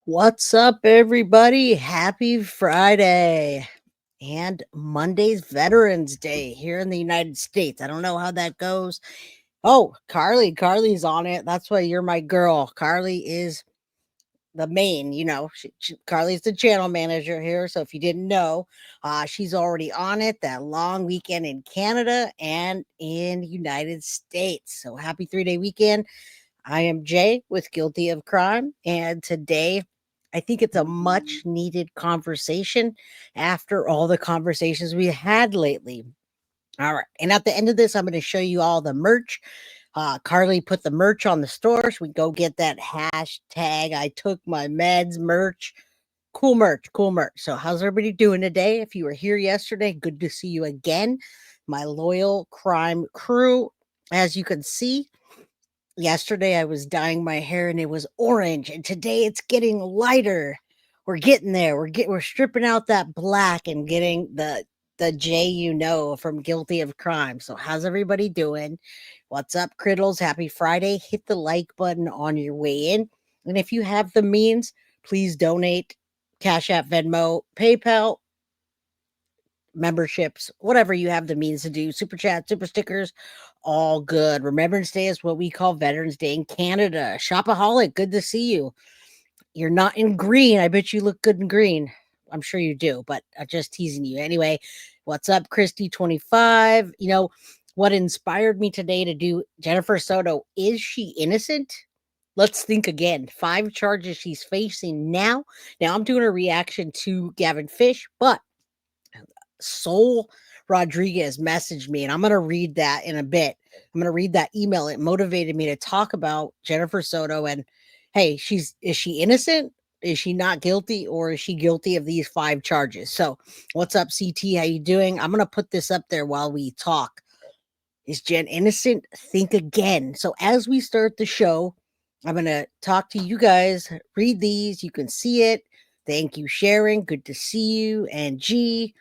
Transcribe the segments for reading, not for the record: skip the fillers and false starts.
What's up, everybody? Happy Friday and Monday's Veterans Day here in the United States. I don't know how that goes. Oh, Carly's on it. That's why you're my girl. Carly is the main, Carly's the channel manager here. So if you didn't know, she's already on it that long weekend in Canada and in the United States. So happy 3-day weekend. I am Jay with Guilty of Crime, and today I think it's a much needed conversation after all the conversations we had lately. All right. And at the end of this, I'm going to show you all the merch. Carly put the merch on the store, so we go get that hashtag I took my meds merch. Cool merch. So how's everybody doing today? If you were here yesterday, good to see you again. My loyal crime crew. As you can see, yesterday I was dyeing my hair and it was orange, and today it's getting lighter. We're getting there. We're stripping out that black and getting the J from Guilty of Crime. So how's everybody doing? What's up, Criddles? Happy Friday. Hit the like button on your way in. And if you have the means, please donate. Cash App, Venmo, PayPal, memberships, whatever you have the means to do. Super chat, super stickers, all good. Remembrance Day is what we call Veterans Day in Canada. Shopaholic, good to see you. You're not in green. I bet you look good in green. I'm sure you do, but I'm just teasing you. Anyway, what's up, Christy25? What inspired me today to do Jennifer SOTO? Is she innocent? Let's think again. 5 charges she's facing now. Now I'm doing a reaction to Gavin Fish, but Soul Rodriguez messaged me, and I'm going to read that in a bit. I'm going to read that email. It motivated me to talk about Jennifer SOTO and, hey, is she innocent? Is she not guilty, or is she guilty of these 5 charges? So what's up, CT? How you doing? I'm going to put this up there while we talk. Is Jen innocent? Think again. So as we start the show, I'm going to talk to you guys, read these. You can see it. Thank you, Sharon. Good to see you. And G,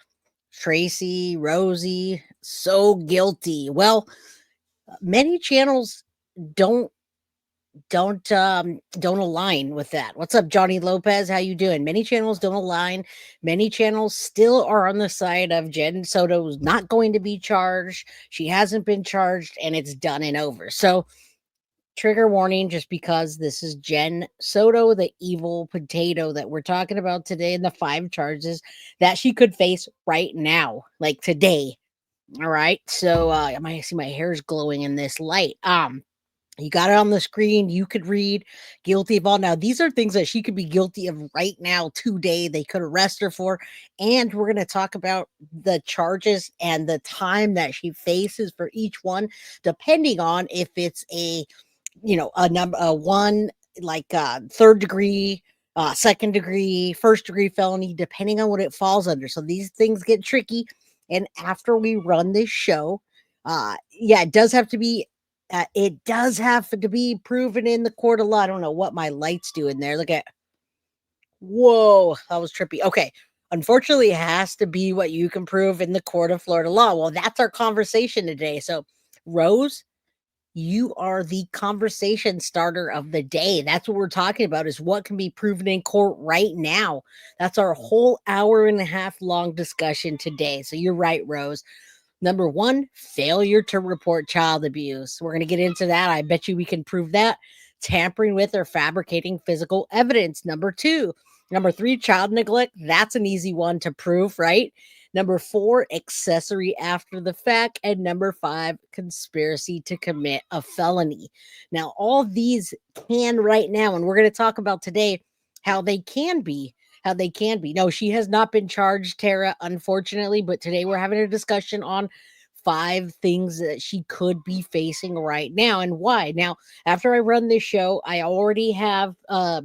Tracy, Rosie, so guilty. Well, many channels don't align with that. What's up, Johnny Lopez? How you doing? Many channels don't align. Many channels still are on the side of Jen SOTO's not going to be charged. She hasn't been charged, and it's done and over. So trigger warning, just because this is Jen SOTO, the evil potato that we're talking about today, and the 5 charges that she could face right now, like today. All right. So I might see my hair's glowing in this light. You got it on the screen. You could read guilty of all. Now, these are things that she could be guilty of right now, today. They could arrest her for. And we're going to talk about the charges and the time that she faces for each one, depending on if it's a one, like third degree, second degree, first degree felony, depending on what it falls under. So these things get tricky. And after we run this show, it does have to be proven in the court of law. I don't know what my lights do in there. Look at, whoa, that was trippy. Okay. Unfortunately, it has to be what you can prove in the court of Florida law. Well, that's our conversation today. So, Rose, you are the conversation starter of the day. That's what we're talking about, is what can be proven in court right now. That's our whole hour and a half long discussion today. So you're right, Rose. Number one, failure to report child abuse. We're going to get into that. I bet you we can prove that. Tampering with or fabricating physical evidence. Number two. Number three, child neglect. That's an easy one to prove, right? Number four, accessory after the fact. And number five, conspiracy to commit a felony. Now, all these can right now, and we're going to talk about today how they can be. How they can be. No, she has not been charged, Tara, unfortunately, but today we're having a discussion on five things that she could be facing right now and why. Now, after I run this show, I already have a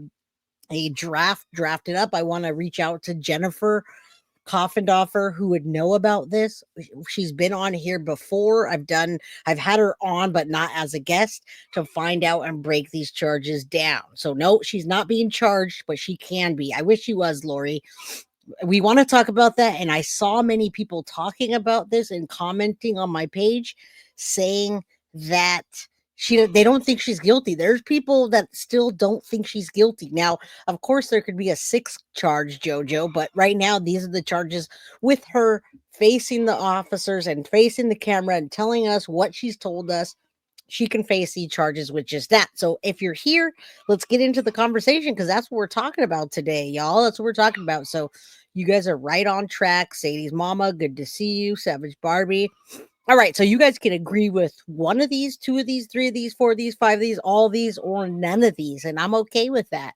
draft drafted up. I want to reach out to Jennifer Coffendorfer, who would know about this. She's been on here before. I've had her on, but not as a guest, to find out and break these charges down. So no, she's not being charged, but she can be. I wish she was, Lori. We want to talk about that. And I saw many people talking about this and commenting on my page saying that they don't think she's guilty. There's people that still don't think she's guilty. Now, of course, there could be a sixth charge, Jojo, but right now these are the charges with her facing the officers and facing the camera and telling us what she's told us. She can face these charges with just that. So if you're here, let's get into the conversation because that's what we're talking about today, y'all. That's what we're talking about. So you guys are right on track. Sadie's mama, good to see you. Savage Barbie. All right, so you guys can agree with one of these, two of these, three of these, four of these, five of these, all of these, or none of these. And I'm okay with that.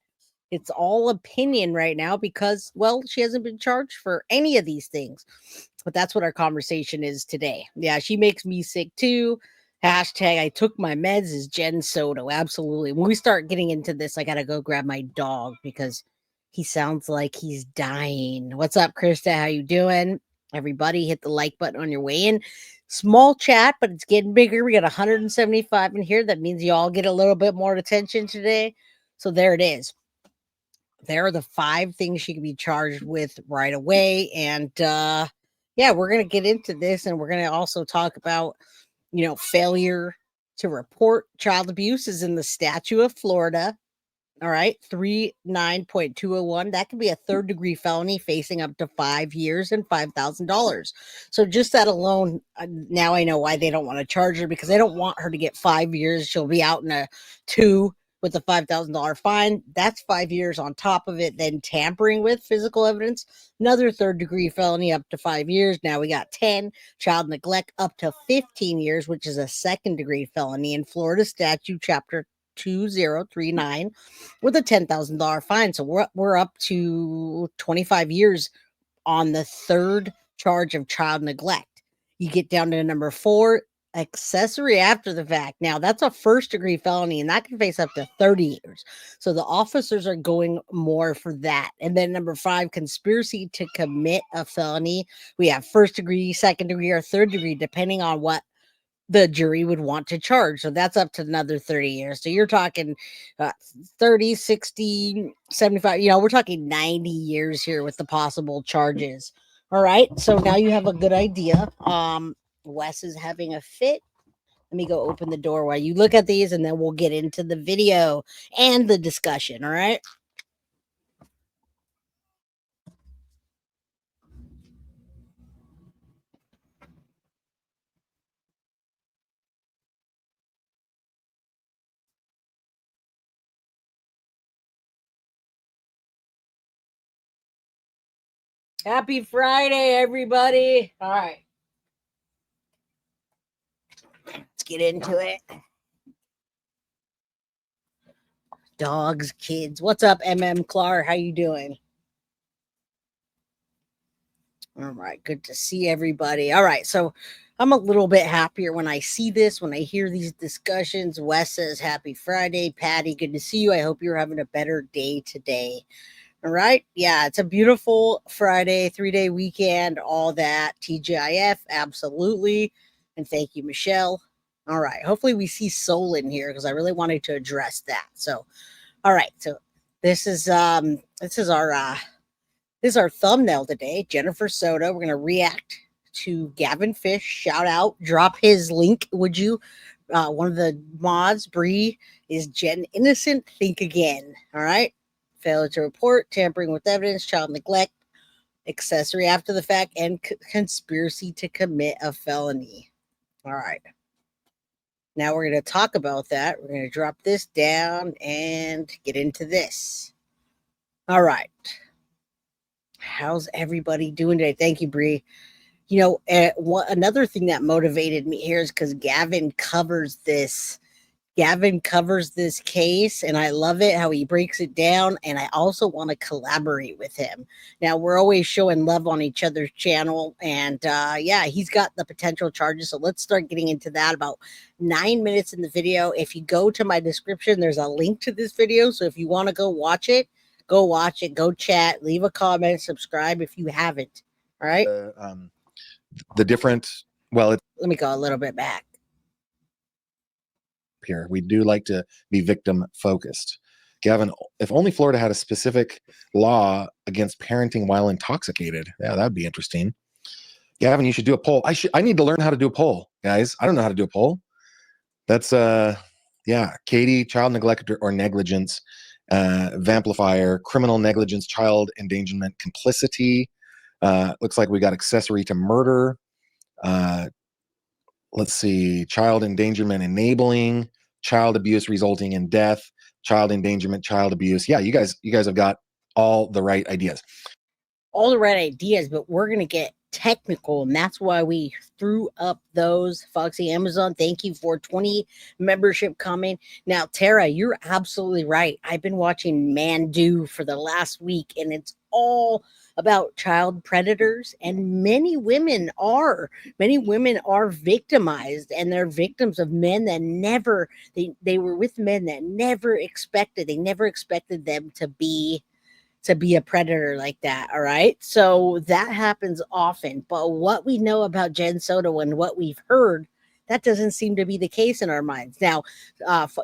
It's all opinion right now because, well, she hasn't been charged for any of these things. But that's what our conversation is today. Yeah, she makes me sick too. Hashtag I took my meds is Jen Soto. Absolutely. When we start getting into this, I got to go grab my dog because he sounds like he's dying. What's up, Krista? How you doing? Everybody hit the like button on your way in. Small chat, but it's getting bigger. We got 175 in here. That means you all get a little bit more attention today. So there it is. There are the five things she can be charged with right away. And yeah, we're going to get into this and we're going to also talk about, failure to report child abuse is in the statute of Florida. All right, 39.201. That could be a third degree felony facing up to 5 years and $5,000. So just that alone, now I know why they don't want to charge her because they don't want her to get 5 years. She'll be out in a 2 with a $5,000 fine. That's 5 years on top of it. Then tampering with physical evidence, another third degree felony up to 5 years. Now we got 10. Child neglect up to 15 years, which is a second degree felony in Florida statute chapter 2039 with a $10,000 fine. So we're up to 25 years on the third charge of child neglect. You get down to number 4, accessory after the fact. Now that's a first degree felony and that can face up to 30 years. So the officers are going more for that. And then number 5, conspiracy to commit a felony. We have first degree, second degree, or third degree, depending on what the jury would want to charge. So that's up to another 30 years. So you're talking 30, 60, 75, we're talking 90 years here with the possible charges. All right. So now you have a good idea. Wes is having a fit. Let me go open the door while you look at these and then we'll get into the video and the discussion. All right. Happy Friday, everybody. All right. Let's get into it. Dogs, kids. What's up, Clark? How you doing? All right, good to see everybody. All right, so I'm a little bit happier when I see this, when I hear these discussions. Wes says, Happy Friday. Patty, good to see you. I hope you're having a better day today. All right, yeah, it's a beautiful Friday, 3-day weekend, all that. TGIF, absolutely. And thank you, Michelle. All right, hopefully we see Soul in here because I really wanted to address that. So, all right, so this is our thumbnail today, Jennifer Soto. We're going to react to Gavin Fish. Shout out, drop his link, would you? One of the mods, Bree, is Jen Innocent. Think again. All right. Failure to report, tampering with evidence, child neglect, accessory after the fact, and conspiracy to commit a felony. All right. Now we're going to talk about that. We're going to drop this down and get into this. All right. How's everybody doing today? Thank you, Bree. You know, another thing that motivated me here is because Gavin covers this case, and I love it how he breaks it down, and I also want to collaborate with him. Now, we're always showing love on each other's channel, and yeah, he's got the potential charges, so let's start getting into that. About 9 minutes in the video. If you go to my description, there's a link to this video, so if you want to go watch it, go chat, leave a comment, subscribe if you haven't. All right? The different, well, let me go a little bit back. Here we do like to be victim focused. Gavin, if only Florida had a specific law against parenting while intoxicated, yeah, that'd be interesting. Gavin, you should do a poll. I need to learn how to do a poll, guys. I don't know how to do a poll. That's yeah, Katie, child neglect or negligence, Vamplifier, criminal negligence, child endangerment, complicity. Looks like we got accessory to murder. Let's see, child endangerment enabling, child abuse resulting in death, child endangerment, child abuse. Yeah, you guys have got all the right ideas. All the right ideas, but we're going to get technical, and that's why we threw up those. Foxy Amazon, thank you for 20 membership coming. Now, Tara, you're absolutely right. I've been watching Mandu for the last week, and it's all about child predators, and many women are victimized, and they're victims of men that never they were with men that never expected them to be a predator like that. All right, so that happens often, but what we know about Jen Soto and what we've heard, that doesn't seem to be the case in our minds. Now,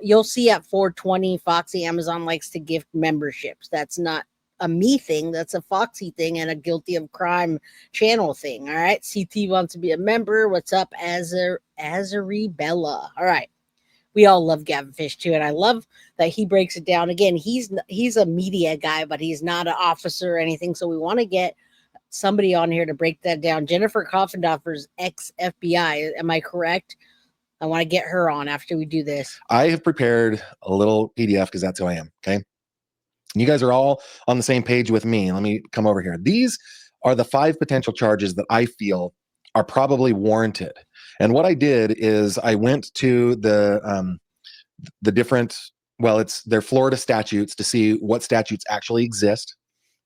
you'll see at 420, Foxy Amazon likes to gift memberships. That's not a me thing, that's a Foxy thing and a guilty of crime channel thing. All right, CT wants to be a member. What's up, Azari Bella? All right, we all love Gavin Fish too, and I love that he breaks it down. Again, he's a media guy, but he's not an officer or anything, so we want to get somebody on here to break that down. Jennifer Coffendorfer's ex-FBI, am I correct? I want to get her on after we do this. I have prepared a little PDF because that's who I am, okay? You guys are all on the same page with me. Let me come over here. These are the 5 potential charges that I feel are probably warranted. And what I did is I went to the different, well, they're Florida statutes to see what statutes actually exist.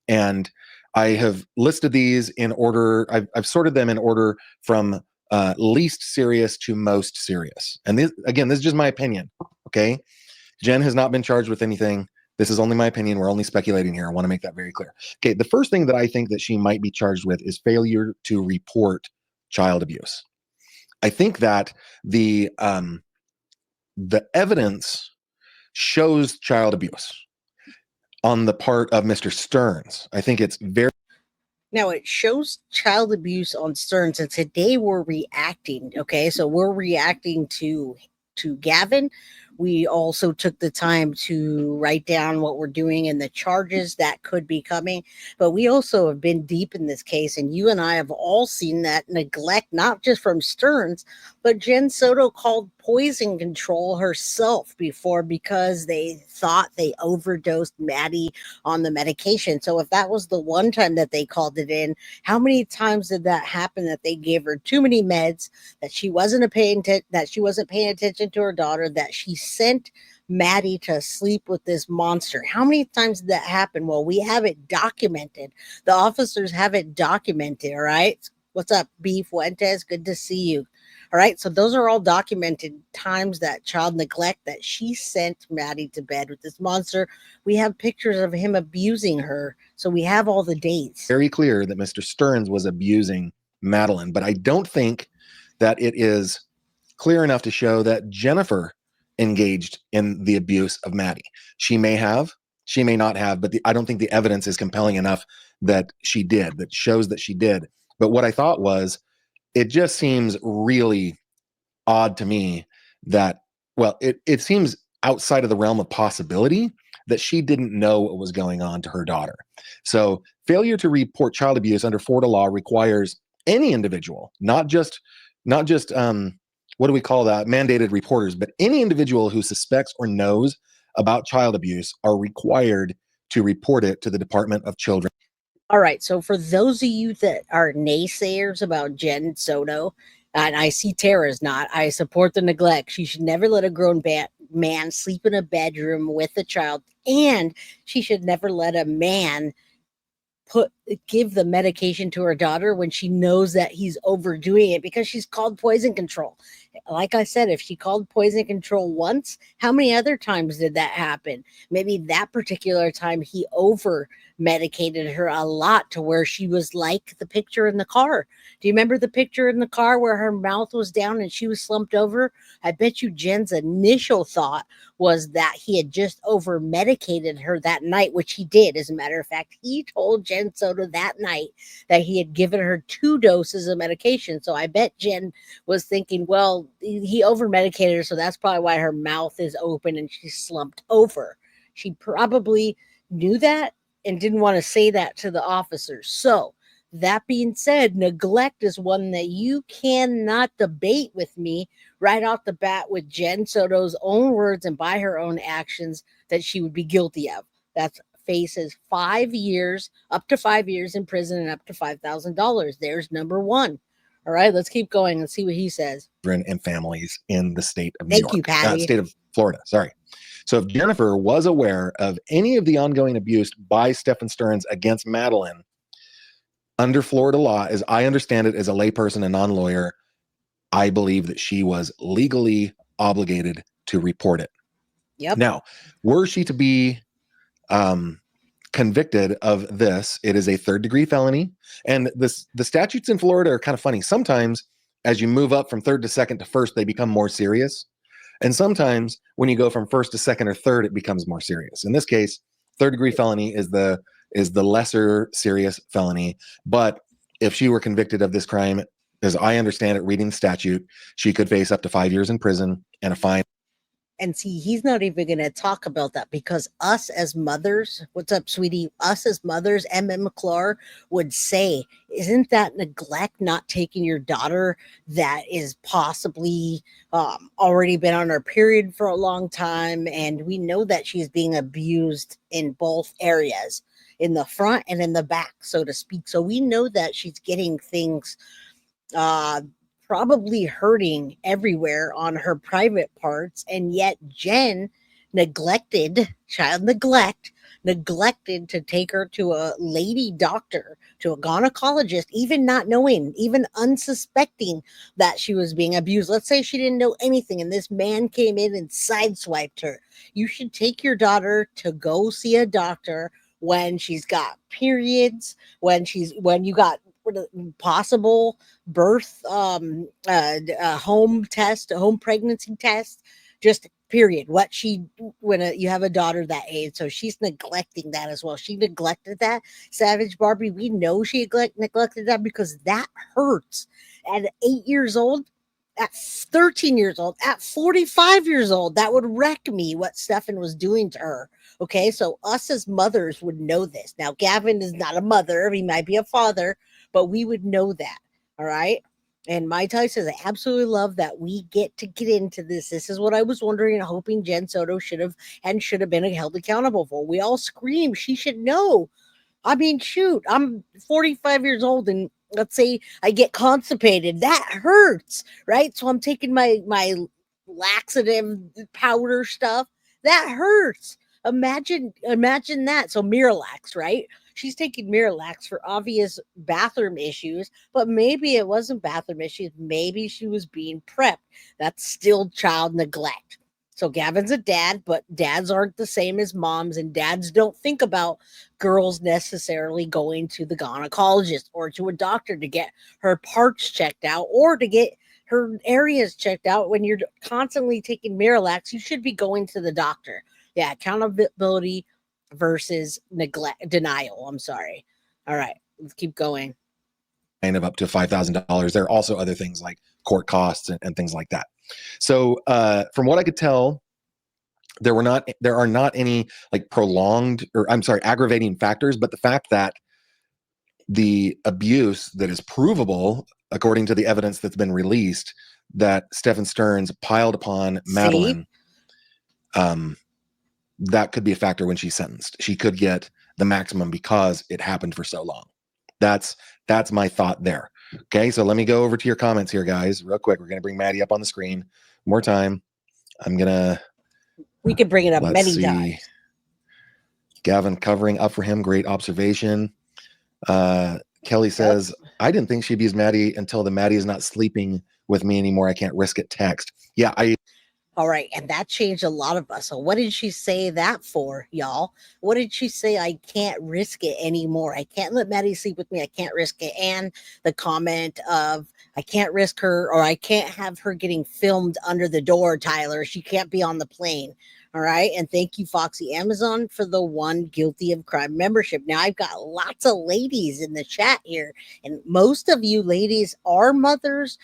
And I have listed these in order. I've sorted them in order from least serious to most serious. And this is just my opinion. Okay. Jen has not been charged with anything. This is only my opinion. We're only speculating here. I want to make that very clear. Okay. The first thing that I think that she might be charged with is failure to report child abuse. I think that the evidence shows child abuse on the part of Mr. Stearns. I think it's very. Now, it shows child abuse on Stearns, and today we're reacting. Okay, so we're reacting to Gavin. We also took the time to write down what we're doing and the charges that could be coming. But we also have been deep in this case, and you and I have all seen that neglect, not just from Stearns, but Jen Soto called poison control herself before because they thought they overdosed Maddie on the medication. So if that was the one time that they called it in, how many times did that happen that they gave her too many meds, that she wasn't paying attention to her daughter, that she sent Maddie to sleep with this monster? How many times did that happen? Well, we have it documented. The officers have it documented. All right. What's up, B Fuentes? Good to see you. All right. So those are all documented times that child neglect, that she sent Maddie to bed with this monster. We have pictures of him abusing her. So we have all the dates. Very clear that Mr. Stearns was abusing Madeline, but I don't think that it is clear enough to show that Jennifer engaged in the abuse of Maddie. She may have, she may not have, but I don't think the evidence is compelling enough that she did, that shows that she did. But what I thought was, it just seems really odd to me that, well, it seems outside of the realm of possibility that she didn't know what was going on to her daughter. So failure to report child abuse under Florida law requires any individual, not just what do we call that, mandated reporters, but any individual who suspects or knows about child abuse are required to report it to the Department of Children. All right. So for those of you that are naysayers about Jen Soto, and I see Tara's not, I support the neglect. She should never let a grown man sleep in a bedroom with a child, and she should never let a man give the medication to her daughter when she knows that he's overdoing it, because she's called poison control. Like I said, if she called poison control once, how many other times did that happen? Maybe that particular time he over medicated her a lot to where she was like the picture in the car. Do you remember the picture in the car where her mouth was down and she was slumped over? I bet you Jen's initial thought was that he had just over medicated her that night, which he did. As a matter of fact, he told Jen Soto that night that he had given her 2 doses of medication. So I bet Jen was thinking, well, he over medicated her, so that's probably why her mouth is open and she's slumped over. She probably knew that and didn't want to say that to the officers. So that being said, neglect is one that you cannot debate with me right off the bat with Jen Soto's own words and by her own actions that she would be guilty of. That faces 5 years, up to 5 years in prison and up to $5,000. There's number one. All right, let's keep going and see what he says. And families in the state of New Thank York, you, Patty. State of Florida. Sorry. So if Jennifer was aware of any of the ongoing abuse by Stephen Stearns against Madeline, under Florida law, as I understand it as a layperson and non-lawyer, I believe that she was legally obligated to report it. Yep. Now, were she to be convicted of this, it is a 3rd-degree felony. And the statutes in Florida are kind of funny. Sometimes as you move up from 3rd to 2nd to 1st, they become more serious. And sometimes when you go from 1st to 2nd or 3rd, it becomes more serious. In this case, 3rd-degree felony is the lesser serious felony. But if she were convicted of this crime, as I understand it, reading the statute, she could face up to 5 years in prison and a fine. And see, he's not even going to talk about that, because us as mothers, what's up, sweetie? Us as mothers, M.M. McClure would say, isn't that neglect, not taking your daughter that is possibly already been on her period for a long time? And we know that she's being abused in both areas, in the front and in the back, so to speak. So we know that she's getting things probably hurting everywhere on her private parts, and yet Jen neglected to take her to a lady doctor, to a gynecologist, even not knowing, even unsuspecting that she was being abused. Let's say she didn't know anything and this man came in and sideswiped her. You should take your daughter to go see a doctor when she's got periods, when you got possible birth, home pregnancy test, just period. What she, when you have a daughter that age, so she's neglecting that as well. She neglected that. Savage Barbie, we know she neglected that, because that hurts. At 8 years old, at 13 years old, at 45 years old, that would wreck me what Stefan was doing to her. Okay, so us as mothers would know this. Now, Gavin is not a mother, he might be a father, but we would know that. All right. And my Ty says, I absolutely love that we get into this. This is what I was wondering and hoping Jen Soto should have been held accountable for. We all scream, she should know. I mean, shoot, I'm 45 years old, and let's say I get constipated. That hurts, right? So I'm taking my laxative powder stuff. That hurts. Imagine that. So Miralax, right? She's taking Miralax for obvious bathroom issues, but maybe it wasn't bathroom issues. Maybe she was being prepped. That's still child neglect. So Gavin's a dad, but dads aren't the same as moms, and dads don't think about girls necessarily going to the gynecologist or to a doctor to get her parts checked out or to get her areas checked out. When you're constantly taking Miralax, you should be going to the doctor. Yeah, accountability versus denial. I'm sorry. All right, let's keep going. Of up to $5,000. There are also other things like court costs and things like that. So from what I could tell, there are not any like aggravating factors, but the fact that the abuse that is provable, according to the evidence that's been released, that Stephen Stearns piled upon Madeline, that could be a factor when she's sentenced. She could get the maximum because it happened for so long. That's my thought there. Okay, so let me go over to your comments here, guys, real quick. We're going to bring Maddie up on the screen one more time. We could bring it up many times. Gavin covering up for him. Great observation. Kelly says, I didn't think she abused Maddie until the Maddie is not sleeping with me anymore. I can't risk it text. Yeah, all right, and that changed a lot of us. So what did she say that for, y'all? What did she say? I can't risk it anymore. I can't let Maddie sleep with me. I can't risk it. And the comment of, I can't risk her, or I can't have her getting filmed under the door, Tyler. She can't be on the plane. All right. And thank you, Foxy Amazon, for the one guilty of crime membership. Now, I've got lots of ladies in the chat here, and most of you ladies are mothers.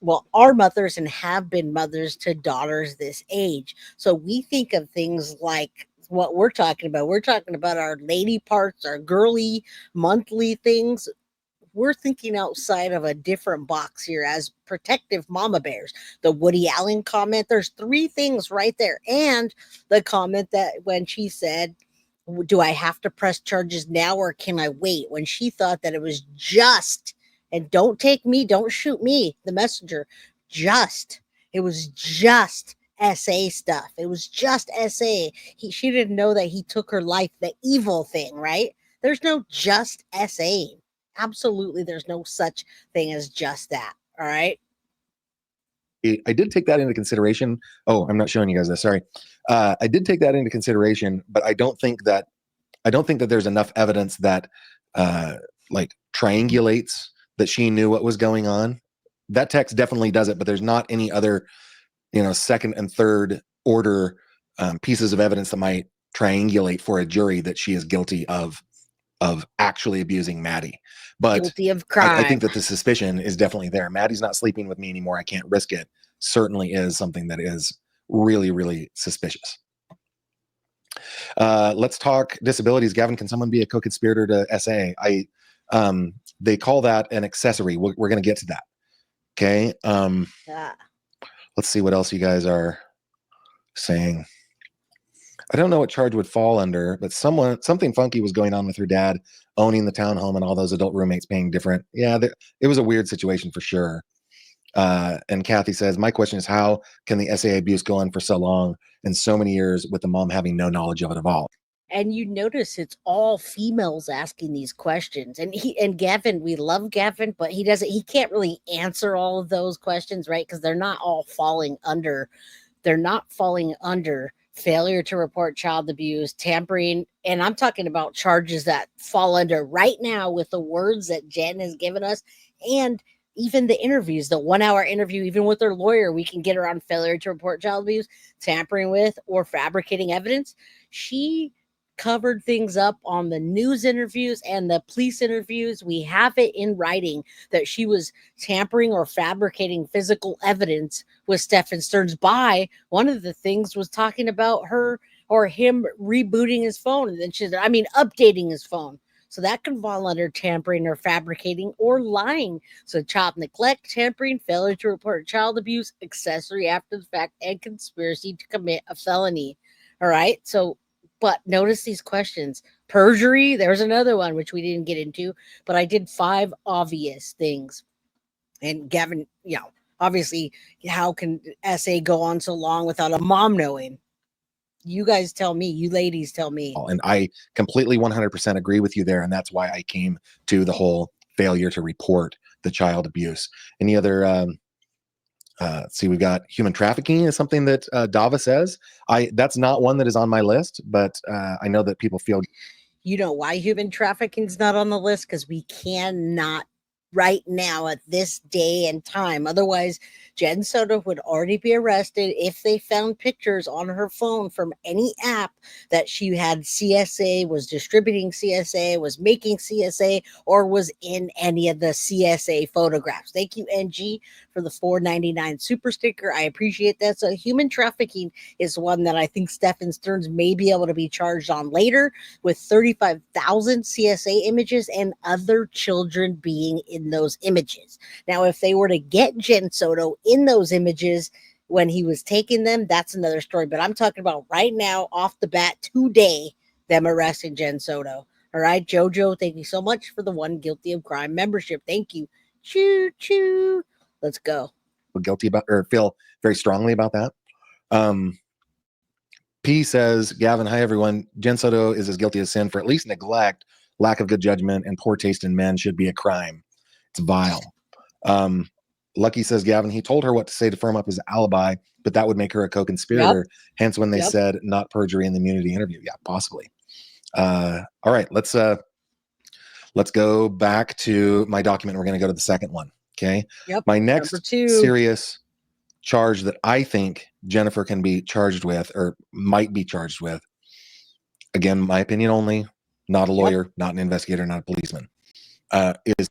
Well, are mothers and have been mothers to daughters this age. So we think of things like what we're talking about. We're talking about our lady parts, our girly monthly things. We're thinking outside of a different box here as protective mama bears. The Woody Allen comment, there's 3 things right there. And the comment that when she said, do I have to press charges now or can I wait? When she thought that it was just, and don't take me, don't shoot me, the messenger, it was just SA stuff. It was just SA. She didn't know that he took her life, the evil thing, right? There's no just SA. Absolutely, there's no such thing as just that. All right. I did take that into consideration. Oh, I'm not showing you guys this. Sorry. I did take that into consideration, but I don't think that there's enough evidence that like triangulates that she knew what was going on. That text definitely does it, but there's not any other, second and third order pieces of evidence that might triangulate for a jury that she is guilty of actually abusing Maddie. But guilty of crime. I think that the suspicion is definitely there. Maddie's not sleeping with me anymore. I can't risk it. Certainly is something that is really, really suspicious. Let's talk disabilities. Gavin, can someone be a co-conspirator to SA? They call that an accessory. We're going to get to that. Okay. Let's see what else you guys are saying. I don't know what charge would fall under, but something funky was going on with her dad owning the townhome and all those adult roommates paying different. Yeah, it was a weird situation for sure. And Kathy says, my question is, how can the SA abuse go on for so long and so many years with the mom having no knowledge of it at all? And you notice it's all females asking these questions. And Gavin, we love Gavin, but he can't really answer all of those questions, right? Because they're not all falling under failure to report child abuse, tampering, and I'm talking about charges that fall under right now with the words that Jen has given us, and even the interviews, the 1-hour interview, even with her lawyer, we can get her on failure to report child abuse, tampering with, or fabricating evidence. She covered things up on the news interviews and the police interviews. We have it in writing that she was tampering or fabricating physical evidence with Stephen Stearns. By one of the things was talking about her or him rebooting his phone, and then updating his phone. So that can fall under tampering or fabricating or lying. So child neglect, tampering, failure to report child abuse, accessory after the fact, and conspiracy to commit a felony. All right. So, but notice these questions. Perjury, there's another one, which we didn't get into, but I did 5 obvious things. And Gavin, obviously, how can SA go on so long without a mom knowing? You guys tell me, you ladies tell me. And I completely 100% agree with you there. And that's why I came to the whole failure to report the child abuse. Any other, see, we've got human trafficking is something that Dava says. That's not one that is on my list, but I know that people feel. You know why human trafficking is not on the list? Because we cannot right now at this day and time. Otherwise, Jen Soto would already be arrested if they found pictures on her phone from any app that she had CSA, was distributing CSA, was making CSA, or was in any of the CSA photographs. Thank you, NG, for the $4.99 super sticker. I appreciate that. So human trafficking is one that I think Stephen Stearns may be able to be charged on later, with 35,000 CSA images and other children being in those images. Now, if they were to get Jen Soto in those images when he was taking them, that's another story. But I'm talking about right now, off the bat, today, them arresting Jen Soto. All right, Jojo, thank you so much for the one guilty of crime membership. Thank you. Choo choo. Let's go. Guilty about, or feel very strongly about that. P says, Gavin, hi everyone. Jen Soto is as guilty as sin for at least neglect, lack of good judgment, and poor taste in men should be a crime. It's vile. Lucky says, Gavin, he told her what to say to firm up his alibi, but that would make her a co-conspirator. Yep. Hence when they said not perjury in the immunity interview. Yeah, possibly. All right, let's go back to my document. We're going to go to the second one. Okay. Yep. My next serious charge that I think Jennifer can be charged with, or might be charged with, again, my opinion only, not a lawyer, not an investigator, not a policeman, is.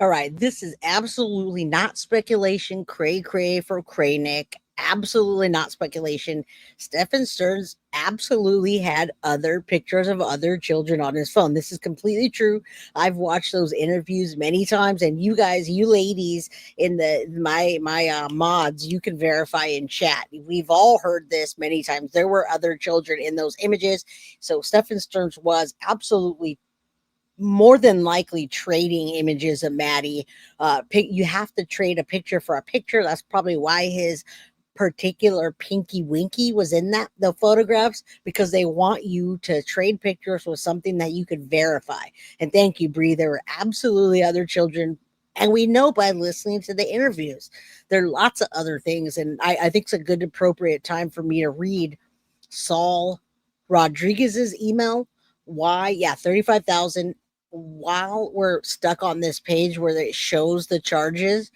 All right, this is absolutely not speculation, cray for Kraynick. Absolutely not speculation. Stephen Stearns absolutely had other pictures of other children on his phone. This is completely true. I've watched those interviews many times, and you guys, you ladies in the my mods, you can verify in chat. We've all heard this many times. There were other children in those images. So Stephen Stearns was absolutely more than likely trading images of Maddie. You have to trade a picture for a picture. That's probably why his particular Pinky Winky was in the photographs, because they want you to trade pictures with something that you could verify. And thank you, Bree. There were absolutely other children, and we know by listening to the interviews. There are lots of other things, and I think it's a good appropriate time for me to read Saul Rodriguez's email. Why? Yeah, 35,000. While we're stuck on this page where it shows the charges.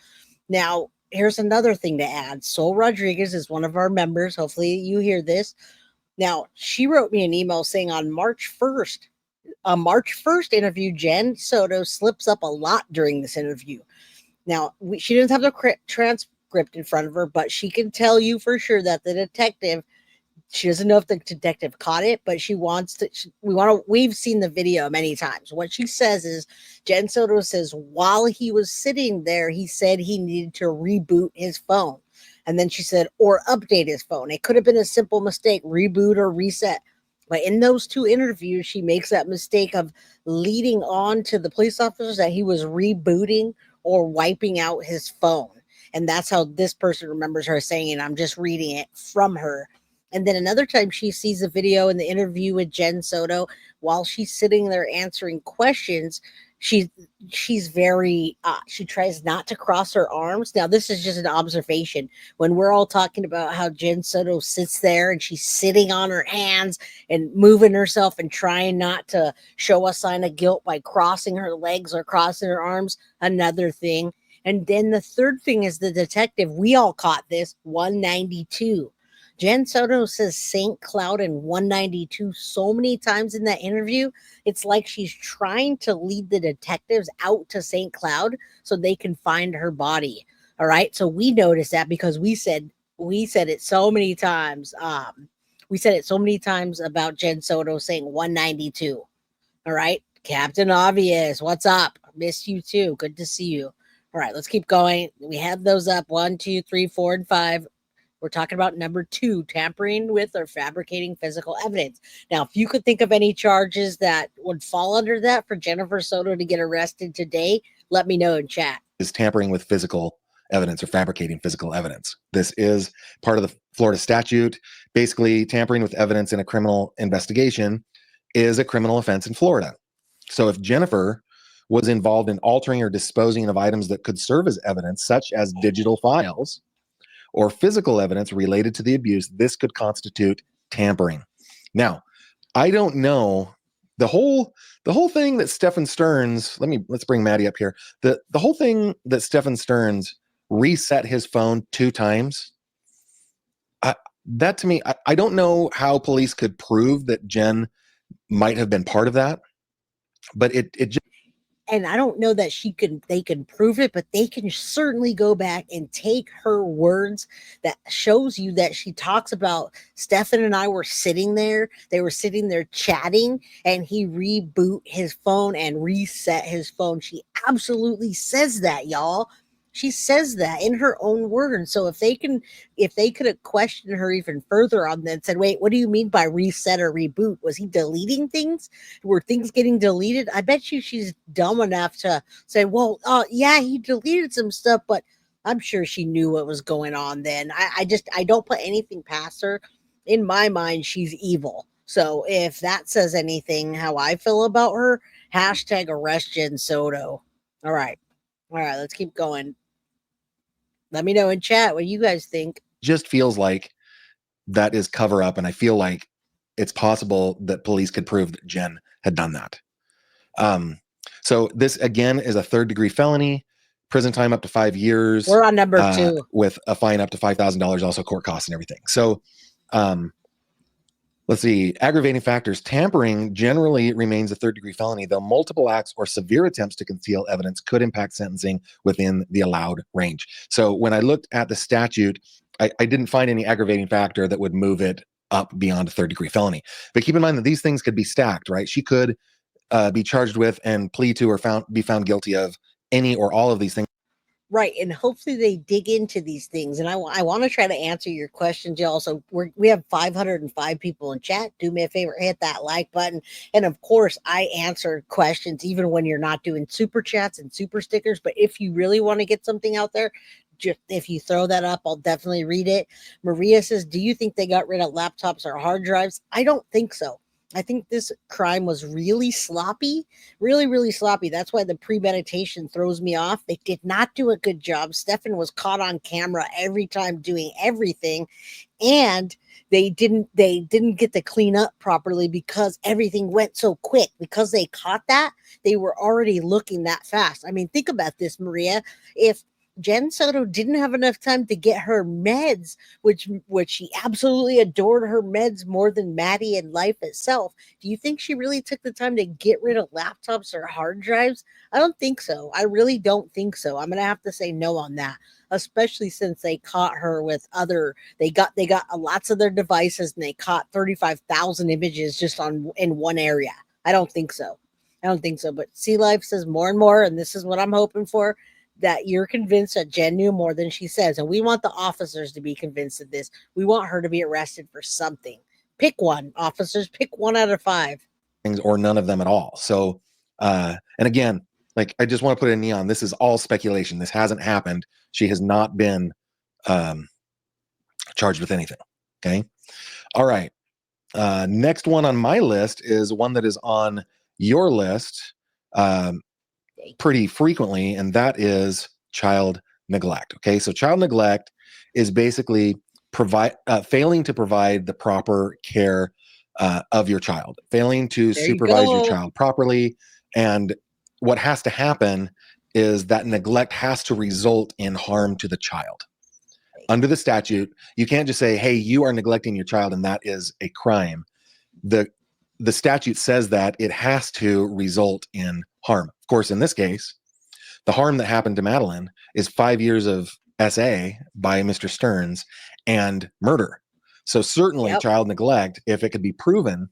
Now, here's another thing to add. Sol Rodriguez is one of our members. Hopefully you hear this. Now, she wrote me an email saying on March 1st, a March 1st interview, Jen Soto slips up a lot during this interview. Now, she doesn't have the transcript in front of her, but she can tell you for sure that the detective, she doesn't know if the detective caught it, but she wants to. We've seen the video many times. What she says is, Jen Soto says while he was sitting there, he said he needed to reboot his phone, and then she said or update his phone. It could have been a simple mistake, reboot or reset. But in those two interviews, she makes that mistake of leading on to the police officers that he was rebooting or wiping out his phone, and that's how this person remembers her saying it. I'm just reading it from her. And then another time she sees a video in the interview with Jen Soto while she's sitting there answering questions. She's very, she tries not to cross her arms. Now, this is just an observation. When we're all talking about how Jen Soto sits there and she's sitting on her hands and moving herself and trying not to show a sign of guilt by crossing her legs or crossing her arms, another thing. And then the third thing is the detective. We all caught this, 192. Jen Soto says St. Cloud and 192 so many times in that interview. It's like she's trying to lead the detectives out to St. Cloud so they can find her body. All right. So we noticed that because we said it so many times. We said it so many times about Jen Soto saying 192. All right. Captain Obvious, what's up? Missed you too. Good to see you. All right, let's keep going. We have those up 1, 2, 3, 4, and 5. We're talking about number 2, tampering with or fabricating physical evidence. Now, if you could think of any charges that would fall under that for Jennifer Soto to get arrested today, let me know in chat. Is tampering with physical evidence or fabricating physical evidence. This is part of the Florida statute. Basically, tampering with evidence in a criminal investigation is a criminal offense in Florida. So if Jennifer was involved in altering or disposing of items that could serve as evidence, such as digital files, or physical evidence related to the abuse, this could constitute tampering. Now, I don't know the whole thing that Stephen Stearns, let's bring Maddie up here. The whole thing that Stephen Stearns reset his phone 2 times. That to me, I don't know how police could prove that Jen might have been part of that, but it just and I don't know that they can prove it, but they can certainly go back and take her words that shows you that she talks about Stefan and I were sitting there. They were sitting there chatting, and he reboot his phone and reset his phone. She absolutely says that, y'all. She says that in her own words. So if they could have questioned her even further on that, said, wait, what do you mean by reset or reboot? Was he deleting things? Were things getting deleted? I bet you she's dumb enough to say, well, yeah, he deleted some stuff, but I'm sure she knew what was going on then. I don't put anything past her. In my mind, she's evil. So if that says anything how I feel about her, hashtag arrest Jen Soto. All right. All right, let's keep going. Let me know in chat what you guys think. just feels like that is cover up, and I feel like it's possible that police could prove that Jen had done that. So this again is a 3rd-degree felony, prison time up to 5 years. We're on number 2 with a fine up to $5,000, also court costs and everything. So, let's see, aggravating factors. Tampering generally remains a 3rd-degree felony, though multiple acts or severe attempts to conceal evidence could impact sentencing within the allowed range. So when I looked at the statute, I didn't find any aggravating factor that would move it up beyond a 3rd-degree felony. But keep in mind that these things could be stacked, right? She could be charged with and plead to or be found guilty of any or all of these things. Right, and hopefully they dig into these things. And I want to try to answer your questions, y'all. So we have 505 people in chat. Do me a favor, hit that like button. And of course, I answer questions even when you're not doing super chats and super stickers. But if you really want to get something out there, just if you throw that up, I'll definitely read it. Maria says, do you think they got rid of laptops or hard drives? I don't think so. I think this crime was really sloppy, really, really sloppy. That's why the premeditation throws me off. They did not do a good job. Stefan was caught on camera every time doing everything, and they didn't get to clean up properly because everything went so quick. Because they caught that, they were already looking that fast. I mean, think about this, Maria. If Jen Soto didn't have enough time to get her meds, which she absolutely adored her meds more than Maddie and life itself. Do you think she really took the time to get rid of laptops or hard drives? I don't think so. I really don't think so. I'm gonna have to say no on that, especially since they caught her with they got lots of their devices, and they caught 35,000 images just in one area. I don't think so. I don't think so. But Sea Life says more and more, and this is what I'm hoping for, that you're convinced that Jen knew more than she says. And we want the officers to be convinced of this. We want her to be arrested for something. Pick one, officers. Pick 1 out of 5. Things or none of them at all. So, and again, like I just want to put it in neon. This is all speculation. This hasn't happened. She has not been charged with anything. Okay. All right. Next one on my list is one that is on your list pretty frequently, and that is child neglect. Okay. So child neglect is basically failing to provide the proper care of your child, failing to supervise your child properly. And what has to happen is that neglect has to result in harm to the child. Under the statute, you can't just say, hey, you are neglecting your child and that is a crime. The statute says that it has to result in harm. Of course, in this case, the harm that happened to Madeline is 5 years of SA by Mr. Stearns and murder. So certainly child neglect, if it could be proven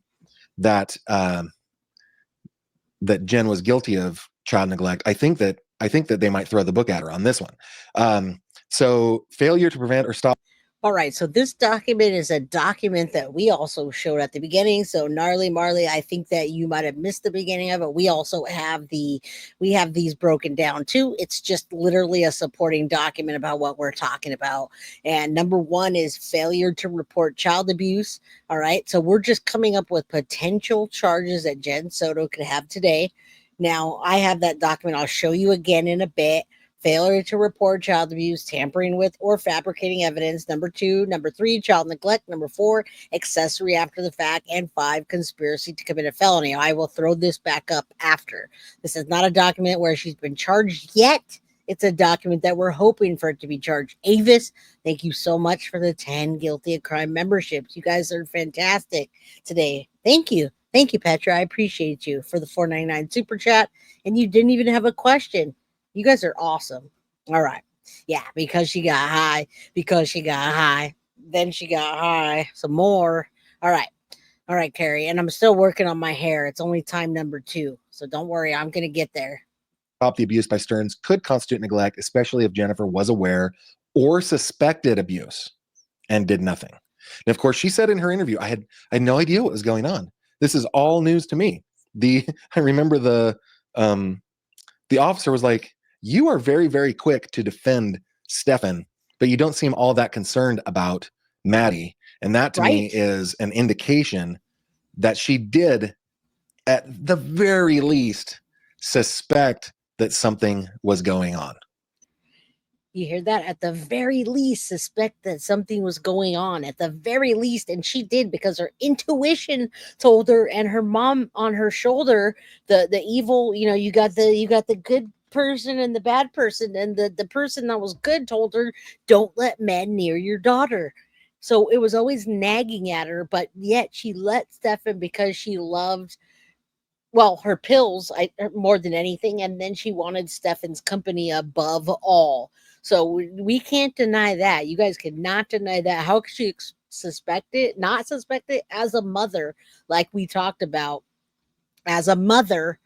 that that Jen was guilty of child neglect, I think that they might throw the book at her on this one. So failure to prevent or stop. All right, so this document is a document that we also showed at the beginning. So Gnarly Marley, I think that you might have missed the beginning of it. We also have these broken down too. It's just literally a supporting document about what we're talking about. And number 1 is failure to report child abuse. All right, so we're just coming up with potential charges that Jen Soto could have today. Now, I have that document. I'll show you again in a bit. Failure to report child abuse, tampering with or fabricating evidence. Number 2, number 3, child neglect. Number 4, accessory after the fact. And 5, conspiracy to commit a felony. I will throw this back up after. This is not a document where she's been charged yet. It's a document that we're hoping for it to be charged. Avis, thank you so much for the 10 guilty of crime memberships. You guys are fantastic today. Thank you. Thank you, Petra. I appreciate you for the 499 super chat. And you didn't even have a question. You guys are awesome. All right. Yeah, because she got high. Because she got high. Then she got high. Some more. All right. All right, Carrie. And I'm still working on my hair. It's only time number 2. So don't worry. I'm going to get there. The abuse by Stearns could constitute neglect, especially if Jennifer was aware or suspected abuse and did nothing. And of course, she said in her interview, I had no idea what was going on. This is all news to me. I remember the officer was like, "You are very, very quick to defend Stefan, but you don't seem all that concerned about Maddie." And that to me is an indication that she did, at the very least, suspect that something was going on. You hear that? At the very least, suspect that something was going on. At the very least, and she did, because her intuition told her, and her mom on her shoulder, the evil. You got the good person and the bad person, and the person that was good told her, "Don't let men near your daughter." So it was always nagging at her, but yet she let Stefan because she loved, well, her pills more than anything, and then she wanted Stefan's company above all. So we can't deny that. You guys cannot deny that. How could she not suspect it as a mother, like we talked about? As a mother,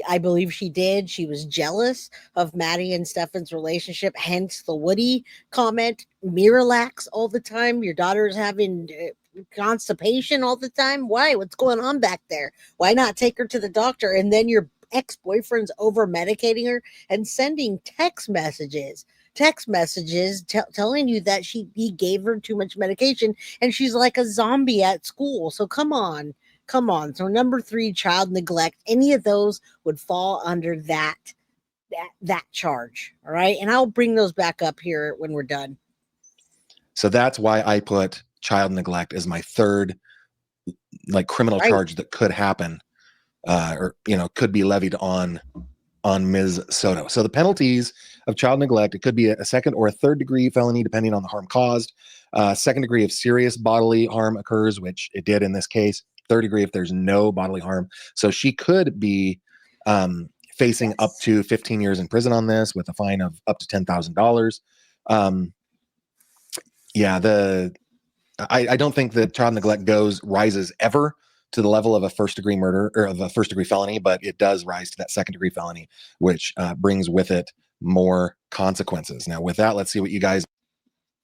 I believe she did. She was jealous of Maddie and Stefan's relationship, hence the Woody comment. Miralax all the time. Your daughter's having constipation all the time. Why? What's going on back there? Why not take her to the doctor? And then your ex-boyfriend's over medicating her and sending text messages telling you that he gave her too much medication and she's like a zombie at school. So come on. So number 3, child neglect. Any of those would fall under that charge. All right. And I'll bring those back up here when we're done. So that's why I put child neglect as my third criminal charge that could happen, or could be levied on Ms. Soto. So the penalties of child neglect, it could be a second or a third degree felony, depending on the harm caused. Second degree if serious bodily harm occurs, which it did in this case. Third degree if there's no bodily harm. So she could be facing up to 15 years in prison on this, with a fine of up to $10,000. I don't think that child neglect rises ever to the level of a first degree murder or of a first degree felony, but it does rise to that second degree felony, which brings with it more consequences. Now, with that, let's see what you guys.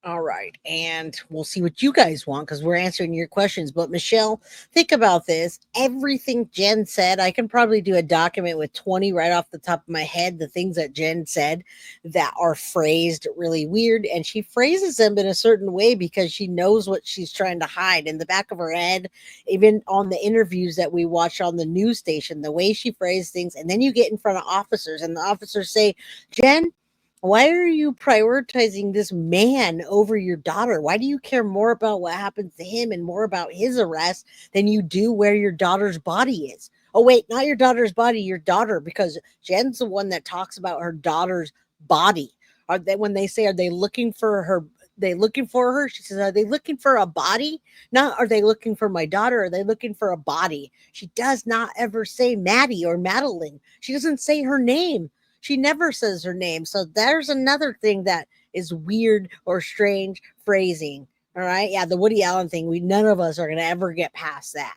All right. And we'll see what you guys want, because we're answering your questions. But Michelle, think about this. Everything Jen said, I can probably do a document with 20 right off the top of my head, the things that Jen said that are phrased really weird. And she phrases them in a certain way because she knows what she's trying to hide in the back of her head, even on the interviews that we watch on the news station, the way she phrased things. And then you get in front of officers and the officers say, "Jen, why are you prioritizing this man over your daughter? Why do you care more about what happens to him and more about his arrest than you do where your daughter's body is?" Oh, wait, not your daughter's body, your daughter, because Jen's the one that talks about her daughter's body. Are they, when they say, are they looking for her? She says, are they looking for a body? Not, are they looking for my daughter? Are they looking for a body? She does not ever say Maddie or Madeline. She doesn't say her name. She never says her name. So there's another thing that is weird or strange phrasing. All right. Yeah, the Woody Allen thing. None of us are gonna ever get past that.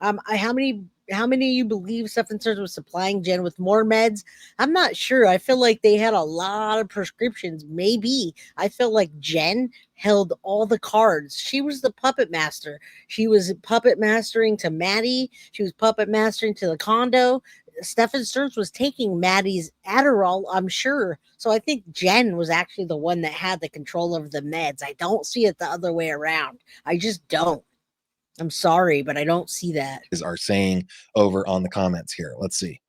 How many of you believe Stefan Stearns was supplying Jen with more meds? I'm not sure. I feel like they had a lot of prescriptions. Maybe. I feel like Jen held all the cards. She was the puppet master. She was puppet mastering to Maddie. She was puppet mastering to the condo. Stefan Stearns was taking Maddie's Adderall, I'm sure. So I think Jen was actually the one that had the control over the meds. I don't see it the other way around. I just don't. I'm sorry, but I don't see that. Are saying over on the comments here. Let's see.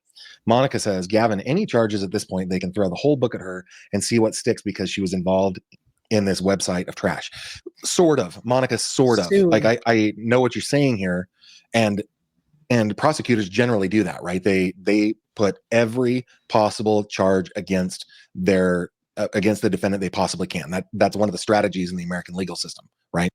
Monica says, Gavin, any charges at this point, they can throw the whole book at her and see what sticks because she was involved in this website of trash. Sort of. Monica, sort of. Like, I know what you're saying here. And prosecutors generally do that, right? They put every possible charge against their against the defendant they possibly can. That's one of the strategies in the American legal system, right?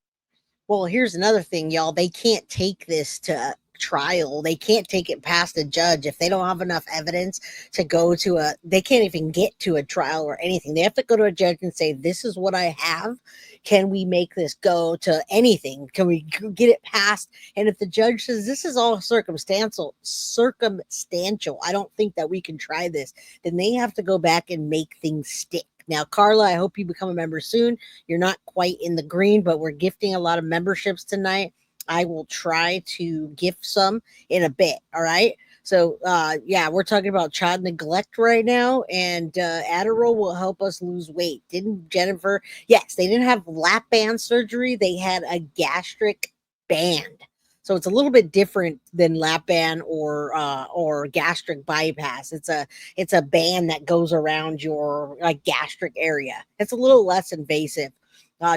Well, here's another thing, y'all. They can't take this to trial. They can't take it past a judge if they don't have enough evidence to go to a, they can't even get to a trial or anything. They have to go to a judge and say, this is what I have. Can we make this go to anything? Can we get it past? And if the judge says this is all circumstantial, I don't think that we can try this, then they have to go back and make things stick. Now, Carla, I hope you become a member soon. You're not quite in the green, but we're gifting a lot of memberships tonight. I will try to gift some in a bit. All right. So, yeah, we're talking about child neglect right now, and Adderall will help us lose weight. Didn't Jennifer? Yes, they didn't have lap band surgery. They had a gastric band. So it's a little bit different than lap band or gastric bypass. It's a band that goes around your like gastric area. It's a little less invasive.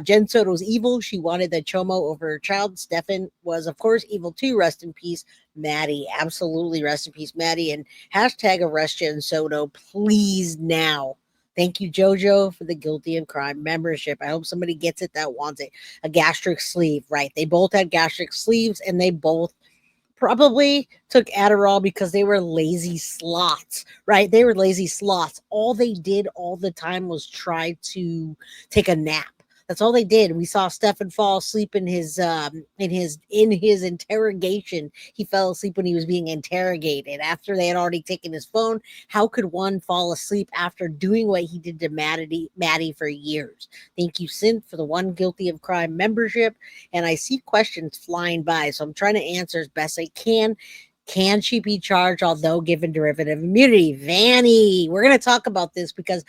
Jen Soto's evil. She wanted the Chomo over her child. Stefan was, of course, evil too. Rest in peace, Maddie. Absolutely, rest in peace, Maddie. And hashtag arrest Jen Soto, please now. Thank you, JoJo, for the Guilty of Crime membership. I hope somebody gets it that wants it. A gastric sleeve, right? They both had gastric sleeves, and they both probably took Adderall because they were lazy sloths, right? They were lazy sloths. All they did all the time was try to take a nap. That's all they did. We saw Stefan fall asleep in his interrogation. He fell asleep when he was being interrogated after they had already taken his phone. How could one fall asleep after doing what he did to Maddie for years? Thank you, Synth, for the one Guilty of Crime membership. And I see questions flying by, so I'm trying to answer as best I can. Can she be charged although given derivative immunity? Vanny, we're going to talk about this because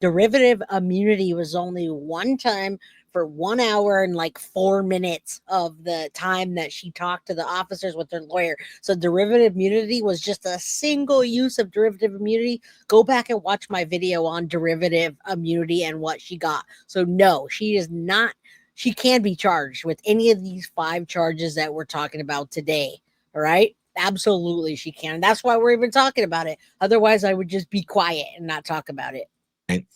derivative immunity was only one time for 1 hour and like 4 minutes of the time that she talked to the officers with her lawyer. So derivative immunity was just a single use of derivative immunity. Go back and watch my video on derivative immunity and what she got. So no, she is not, she can be charged with any of these 5 charges that we're talking about today. All right. Absolutely, she can. And that's why we're even talking about it. Otherwise, I would just be quiet and not talk about it. Right.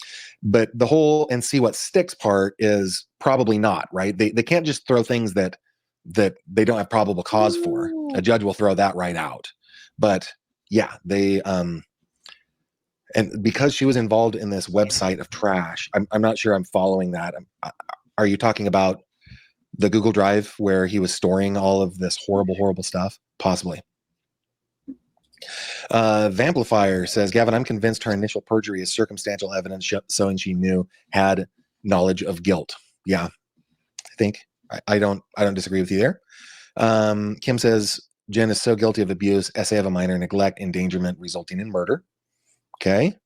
But the whole and see what sticks part is probably not, right? They can't just throw things that they don't have probable cause for. A judge will throw that right out. But yeah, they and because she was involved in this website of trash, I'm not sure I'm following that. Are you talking about the Google Drive where he was storing all of this horrible stuff? Possibly. Vamplifier says, Gavin, I'm convinced her initial perjury is circumstantial evidence showing she knew had knowledge of guilt. Yeah, I think I don't disagree with you there. Kim says Jen is so guilty of abuse, essay of a minor, neglect, endangerment resulting in murder. Okay.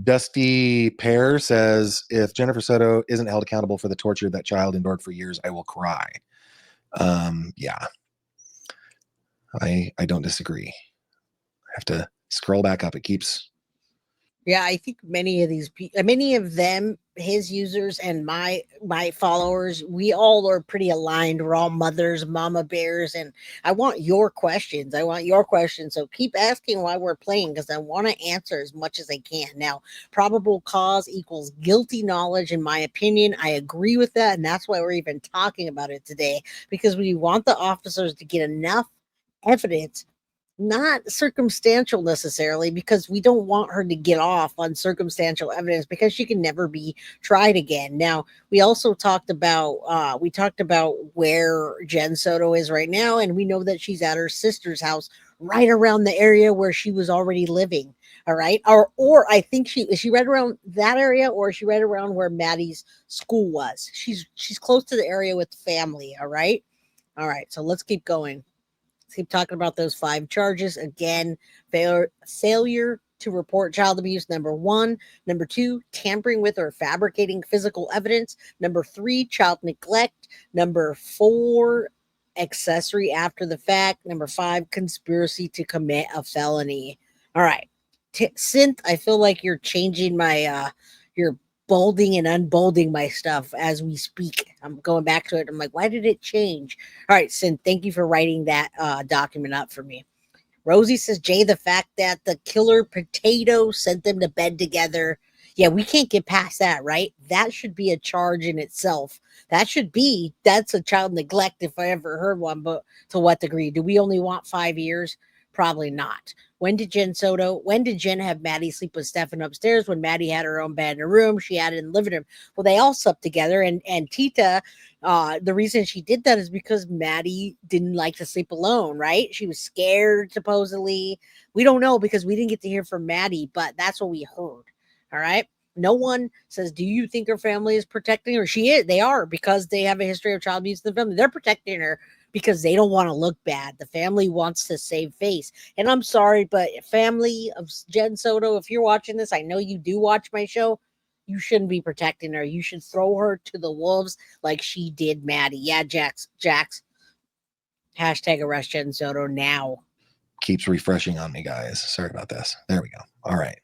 Dusty Pear says, if Jennifer Soto isn't held accountable for the torture that child endured for years, I will cry. Yeah. I don't disagree. I have to scroll back up. It keeps. Yeah, I think many of them, his users and my followers, we all are pretty aligned. We're all mothers, mama bears, and I want your questions. So keep asking why we're playing because I want to answer as much as I can. Now, probable cause equals guilty knowledge, in my opinion. I agree with that, and that's why we're even talking about it today because we want the officers to get enough evidence, not circumstantial necessarily, because we don't want her to get off on circumstantial evidence because she can never be tried again. Now, we also talked about where Jen Soto is right now, and we know that she's at her sister's house right around the area where she was already living. All right. Or I think she right around that area, or she right around where Maddie's school was. She's close to the area with family. All right. All right. So let's keep going. Keep talking about those 5 charges again. Failure to report child abuse, number 1. Number 2, tampering with or fabricating physical evidence. Number 3, child neglect. Number 4, accessory after the fact. Number 5, conspiracy to commit a felony. All right. Synth, I feel like you're changing my you're bolding and unbolding my stuff as we speak. I'm going back to it. I'm like, why did it change? All right, Sin, thank you for writing that document up for me. Rosie says, Jay, the fact that the killer potato sent them to bed together. Yeah, we can't get past that, right? That should be a charge in itself. That's a child neglect if I ever heard one, but to what degree? Do we only want 5 years? Probably not. When did Jen have Maddie sleep with Stefan upstairs when Maddie had her own bed in her room? She had it in the living room. Well, they all slept together, and Tita, the reason she did that is because Maddie didn't like to sleep alone, right? She was scared, supposedly. We don't know because we didn't get to hear from Maddie, but that's what we heard. All right. No one says, do you think her family is protecting her? She is. They are, because they have a history of child abuse in the family. They're protecting her because they don't want to look bad. The family wants to save face. And I'm sorry, but family of Jen Soto, if you're watching this, I know you do watch my show. You shouldn't be protecting her. You should throw her to the wolves like she did Maddie. Yeah, Jax. Hashtag arrest Jen Soto now. Keeps refreshing on me, guys. Sorry about this. There we go. All right.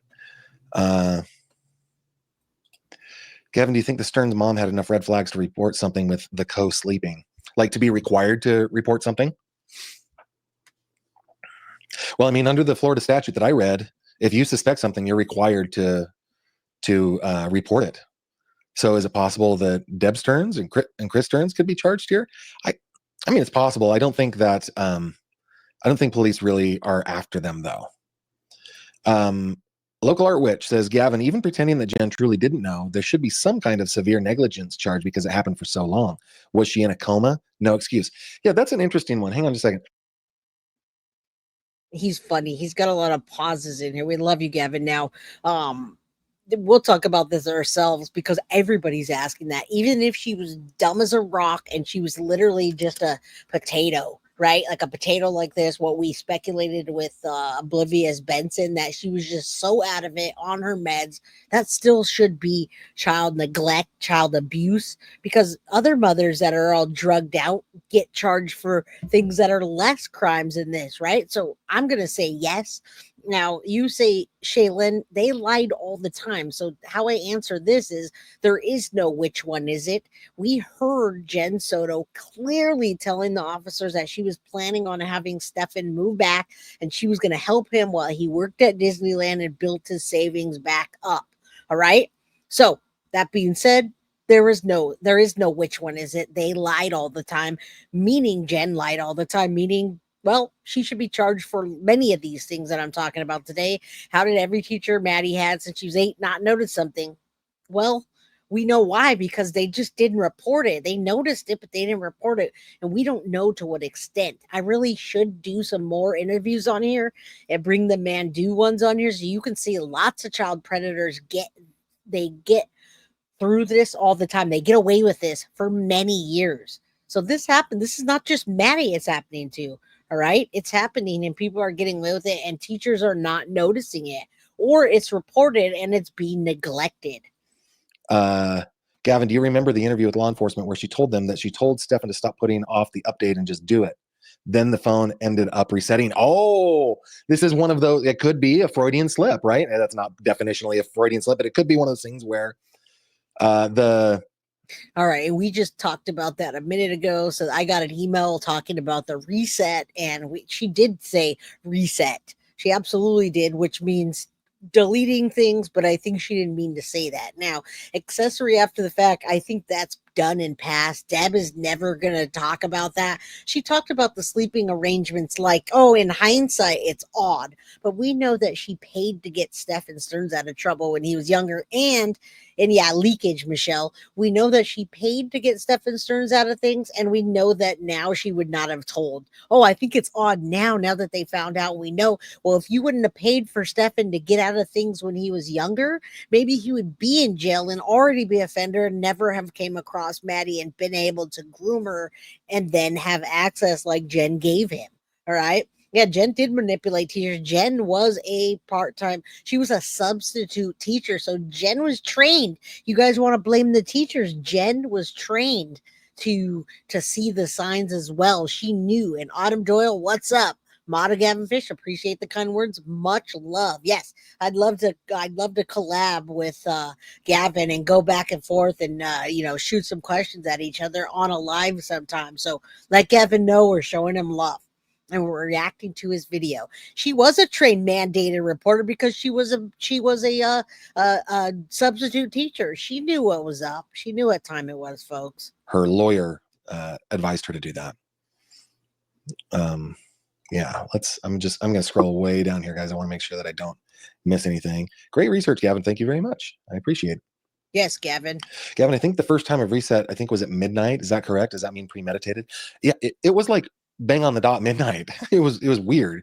Gavin, do you think the Stearns mom had enough red flags to report something with the co-sleeping? Like to be required to report something? Well, I mean, under the Florida statute that I read, if you suspect something, you're required to report it. So is it possible that Deb Stearns and Chris Stearns could be charged here? I mean, it's possible. I don't think that I don't think police really are after them, though. Local Art Witch says, Gavin, even pretending that Jen truly didn't know, there should be some kind of severe negligence charge because it happened for so long. Was she in a coma? No excuse. Yeah, that's an interesting one. Hang on just a second. He's funny. He's got a lot of pauses in here. We love you, Gavin. Now, we'll talk about this ourselves because everybody's asking that. Even if she was dumb as a rock and she was literally just a potato, right? Like a potato like this, what we speculated with Oblivious Benson, that she was just so out of it on her meds, that still should be child neglect, child abuse, because other mothers that are all drugged out get charged for things that are less crimes than this, right? So I'm going to say yes. Now, you say, Shaylin, they lied all the time. So, how I answer this is there is no which one is it. We heard Jen Soto clearly telling the officers that she was planning on having Stefan move back and she was going to help him while he worked at Disneyland and built his savings back up. All right. So, that being said, there is no which one is it. They lied all the time, meaning Jen lied all the time, meaning, well, she should be charged for many of these things that I'm talking about today. How did every teacher Maddie had since she was 8 not notice something? Well, we know why, because they just didn't report it. They noticed it, but they didn't report it. And we don't know to what extent. I really should do some more interviews on here and bring the man do ones on here so you can see lots of child predators get through this all the time. They get away with this for many years. So this happened. This is not just Maddie it's happening to. All right. It's happening and people are getting away with it and teachers are not noticing it, or it's reported and it's being neglected. Gavin, do you remember the interview with law enforcement where she told them that she told Stefan to stop putting off the update and just do it? Then the phone ended up resetting. Oh, this is one of those. It could be a Freudian slip, right? And that's not definitionally a Freudian slip, but it could be one of those things where all right, and we just talked about that a minute ago. So I got an email talking about the reset, and she did say reset. She absolutely did, which means deleting things, but I think she didn't mean to say that. Now, accessory after the fact, I think that's done and past. Deb is never going to talk about that. She talked about the sleeping arrangements like, oh, in hindsight, it's odd. But we know that she paid to get Stefan Stearns out of trouble when he was younger. And yeah, leakage, Michelle. We know that she paid to get Stefan Stearns out of things. And we know that now she would not have told. Oh, I think it's odd now that they found out. We know, well, if you wouldn't have paid for Stefan to get out of things when he was younger, maybe he would be in jail and already be an offender and never have came across Maddie and been able to groom her and then have access like Jen gave him. All right. Yeah, Jen did manipulate teachers. Jen was a part-time, she was a substitute teacher. So Jen was trained. You guys want to blame the teachers? Jen was trained to see the signs as well. She knew. And Autumn Doyle, what's up? Mata Gavin Fish, appreciate the kind words. Much love. Yes, I'd love to collab with Gavin and go back and forth and shoot some questions at each other on a live sometime. So let Gavin know we're showing him love. and we're reacting to his video. She was a trained mandated reporter because she was a substitute teacher. She knew what was up. She knew what time it was, folks. Her lawyer advised her to do that. Yeah, I'm going to scroll way down here, guys. I want to make sure that I don't miss anything. Great research, Gavin. Thank you very much. I appreciate it. Yes, Gavin. Gavin, I think the first time of reset, I think was at midnight. Is that correct? Does that mean premeditated? Yeah, it was like bang on the dot midnight. It was weird.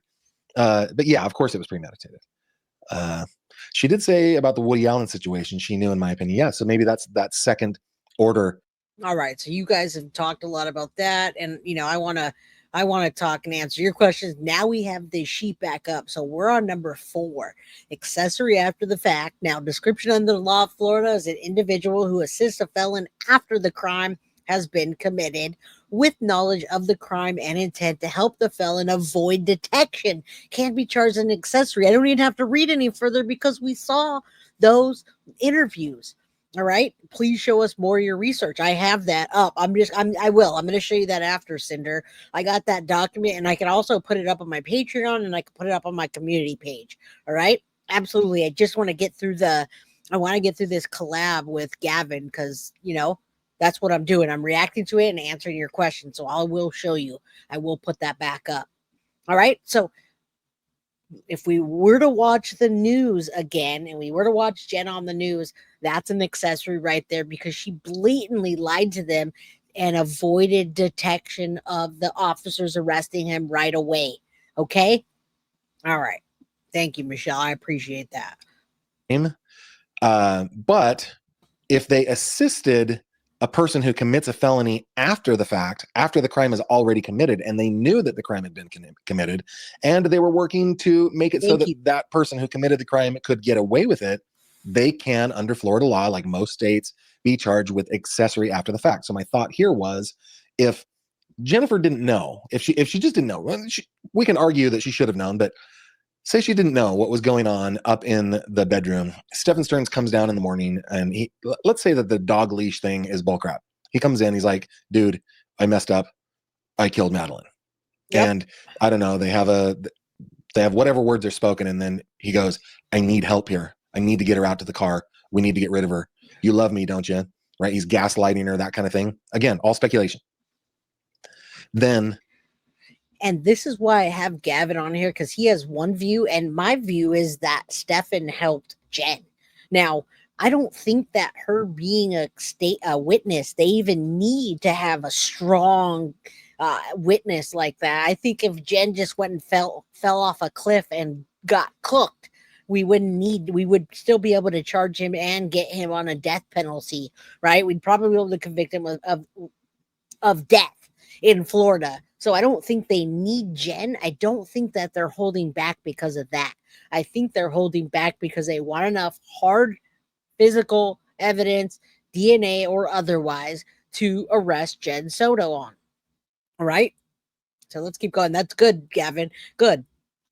But yeah, of course it was premeditated. She did say about the Woody Allen situation. She knew, in my opinion. Yeah, so maybe that's that second order. All right. So you guys have talked a lot about that, and I want to talk and answer your questions. Now we have the sheet back up. So we're on number 4, accessory after the fact. Now, description under the law of Florida is an individual who assists a felon after the crime has been committed with knowledge of the crime and intent to help the felon avoid detection. Can't be charged as an accessory. I don't even have to read any further because we saw those interviews. All right. Please show us more of your research. I have that up. I will. I'm going to show you that after, Cinder. I got that document, and I can also put it up on my Patreon, and I can put it up on my community page. All right. Absolutely. I just want to get through this collab with Gavin because, that's what I'm doing. I'm reacting to it and answering your questions. So I will show you. I will put that back up. All right. So if we were to watch the news again and we were to watch Jen on the news, that's an accessory right there because she blatantly lied to them and avoided detection of the officers arresting him right away. Okay? All right. Thank you, Michelle. I appreciate that. But if they assisted a person who commits a felony after the fact, after the crime is already committed, and they knew that the crime had been committed, and they were working to make it so that that person who committed the crime could get away with it, they can, under Florida law, like most states, be charged with accessory after the fact. So my thought here was, if Jennifer didn't know, if she just didn't know, we can argue that she should have known, but say she didn't know what was going on up in the bedroom. Stephen Stearns comes down in the morning, and let's say that the dog leash thing is bullcrap. He comes in, he's like, dude, I messed up. I killed Madeline. Yep. And I don't know, they have whatever words are spoken. And then he goes, I need help here. I need to get her out to the car. We need to get rid of her. You love me, don't you? Right? He's gaslighting her, that kind of thing. Again, all speculation. Then, and this is why I have Gavin on here, because he has one view, and my view is that Stefan helped Jen. Now, I don't think that her being a witness, they even need to have a strong witness like that. I think if Jen just went and fell off a cliff and got cooked, we would still be able to charge him and get him on a death penalty, right? We'd probably be able to convict him of death in Florida. So I don't think they need Jen. I don't think that they're holding back because of that. I think they're holding back because they want enough hard physical evidence, DNA or otherwise, to arrest Jen SOTO on. All right? So let's keep going. That's good, Gavin. Good.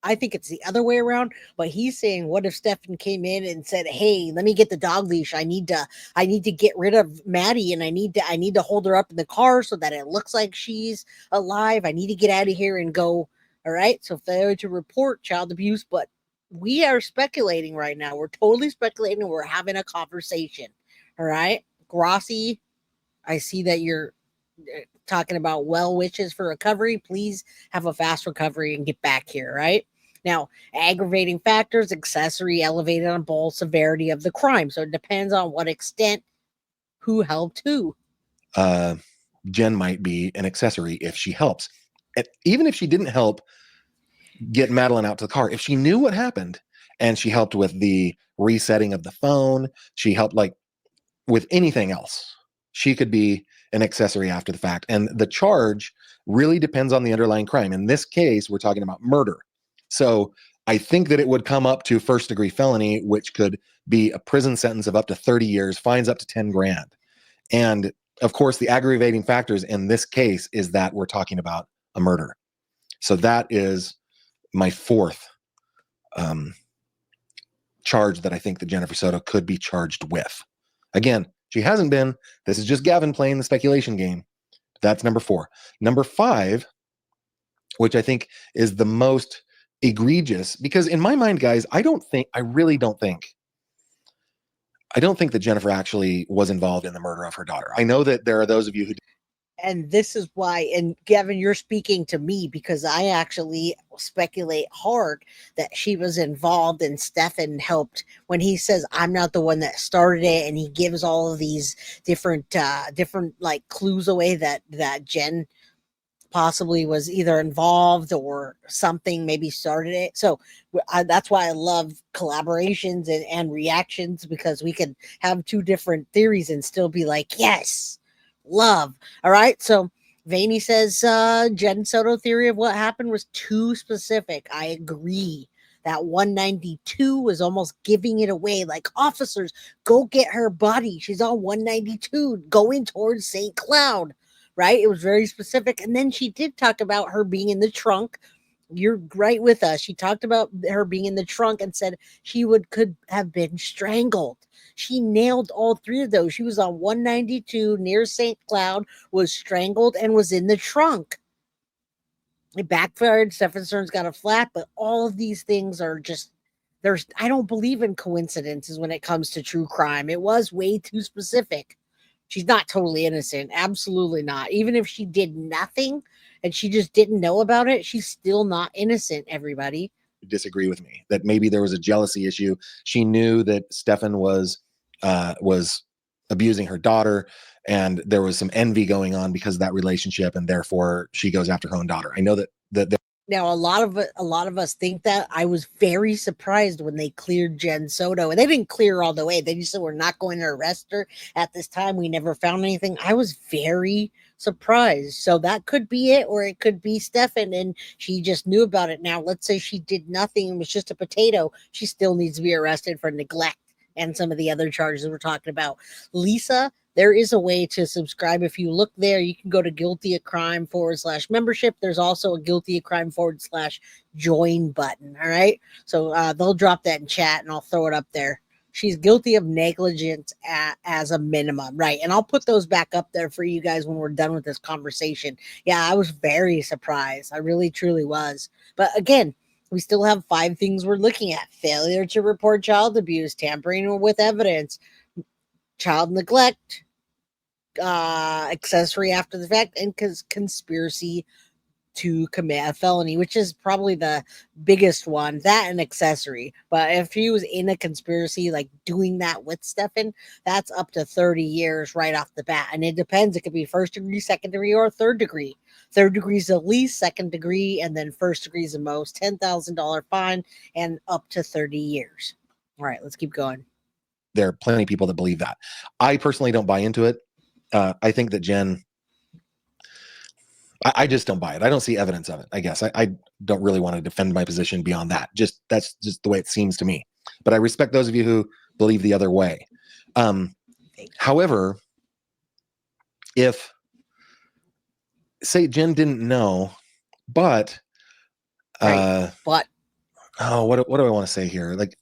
I think it's the other way around, but he's saying, what if Stefan came in and said, hey, let me get the dog leash. I need to get rid of Maddie, and I need to hold her up in the car so that it looks like she's alive. I need to get out of here and go. All right. So failure to report child abuse, but we are speculating right now. We're totally speculating. We're having a conversation. All right. Grossi, I see that you're talking about well wishes for recovery. Please have a fast recovery and get back here, right? Now, aggravating factors, accessory, elevated on both severity of the crime. So it depends on what extent, who helped who. Jen might be an accessory if she helps. And even if she didn't help get Madeline out to the car, if she knew what happened and she helped with the resetting of the phone, she helped like with anything else, she could be an accessory after the fact. And the charge really depends on the underlying crime. In this case, we're talking about murder. So I think that it would come up to first-degree felony, which could be a prison sentence of up to 30 years, fines up to 10 grand. And of course, the aggravating factors in this case is that we're talking about a murder. So that is my fourth charge that I think that Jennifer SOTO could be charged with. Again, she hasn't been. This is just Gavin playing the speculation game. That's number 4. Number 5, which I think is the most egregious, because in my mind, guys, I don't think that Jennifer actually was involved in the murder of her daughter. I know that there are those of you who, and this is why, and Gavin, you're speaking to me because I actually speculate hard that she was involved and Stefan helped when he says, I'm not the one that started it. And he gives all of these different like clues away that Jen possibly was either involved or something maybe started it. So that's why I love collaborations and reactions, because we can have two different theories and still be like, yes, love. All right. So Vaney says Jen Soto theory of what happened was too specific. I agree. That 192 was almost giving it away. Like, officers, go get her body. She's on 192 going towards St. Cloud. Right? It was very specific. And then she did talk about her being in the trunk. You're right with us. She talked about her being in the trunk and said she could have been strangled. She nailed all three of those. She was on 192 near St. Cloud, was strangled, and was in the trunk. It backfired. Stefan Stern's got a flat, but all of these things are just, I don't believe in coincidences when it comes to true crime. It was way too specific. She's not totally innocent. Absolutely not. Even if she did nothing and she just didn't know about it, she's still not innocent, everybody. disagree with me, that maybe there was a jealousy issue. She knew that Stefan was abusing her daughter, and there was some envy going on because of that relationship, and therefore she goes after her own daughter. I know that now a lot of us think that. I was very surprised when they cleared Jen Soto, and they didn't clear her all the way. They just said, we're not going to arrest her at this time. We never found anything. I was very surprised. So that could be it, or it could be Stefan and she just knew about it. Now, let's say she did nothing and was just a potato. She still needs to be arrested for neglect and some of the other charges we're talking about. Lisa, there is a way to subscribe. If you look there, you can go to guilty of crime /membership. There's also a guilty of crime /join button. All right. So they'll drop that in chat and I'll throw it up there. She's guilty of negligence as a minimum. Right. And I'll put those back up there for you guys when we're done with this conversation. Yeah, I was very surprised. I really, truly was. But again, we still have 5 things we're looking at: failure to report child abuse, tampering with evidence, child neglect, accessory after the fact, and conspiracy to commit a felony, which is probably the biggest one, that and accessory. But if he was in a conspiracy, like doing that with Stefan, that's up to 30 years right off the bat. And it depends. It could be first degree, second degree, or third degree. Third degree is the least, second degree, and then first degree is the most. $10,000 fine and up to 30 years. All right, let's keep going. there are plenty of people that believe that. I personally don't buy into it. I think that Jen, I just don't buy it. I don't see evidence of it. I guess I don't really want to defend my position beyond that. That's just the way it seems to me. But I respect those of you who believe the other way. However, if, say, Jen didn't know, but Right. But what do I want to say here? Like,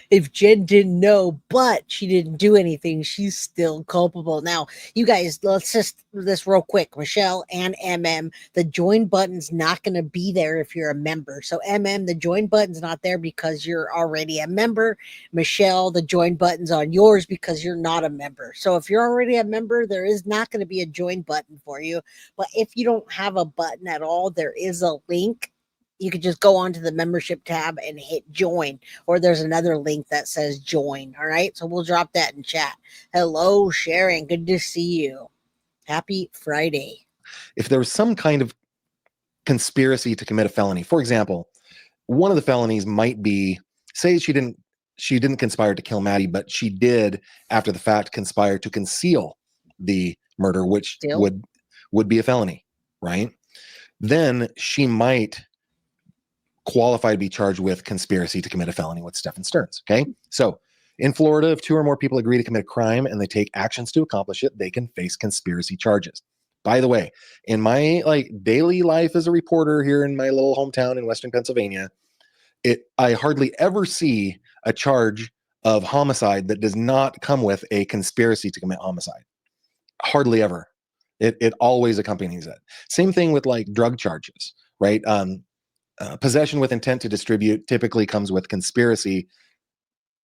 if Jen didn't know, but she didn't do anything, she's still culpable. Now, you guys, let's just this real quick. Michelle and the join button's not going to be there if you're a member. So the join button's not there because you're already a member. Michelle, the join button's on yours because you're not a member. So if you're already a member, there is not going to be a join button for you. But if you don't have a button at all, there is a link. You could just go onto the membership tab and hit join, or there's another link that says join. All right. So we'll drop that in chat. Hello, Sharon. Good to see you. Happy Friday. If there was some kind of conspiracy to commit a felony, for example, one of the felonies might be, say she didn't conspire to kill Maddie, but she did after the fact conspire to conceal the murder, which would be a felony, right? Then she might qualify to be charged with conspiracy to commit a felony with Stefan Stearns. Okay. So in Florida, if 2 or more people agree to commit a crime and they take actions to accomplish it, they can face conspiracy charges. By the way, in my daily life as a reporter here in my little hometown in Western Pennsylvania, I hardly ever see a charge of homicide that does not come with a conspiracy to commit homicide. Hardly ever. It always accompanies it. Same thing with drug charges right? Possession with intent to distribute typically comes with conspiracy.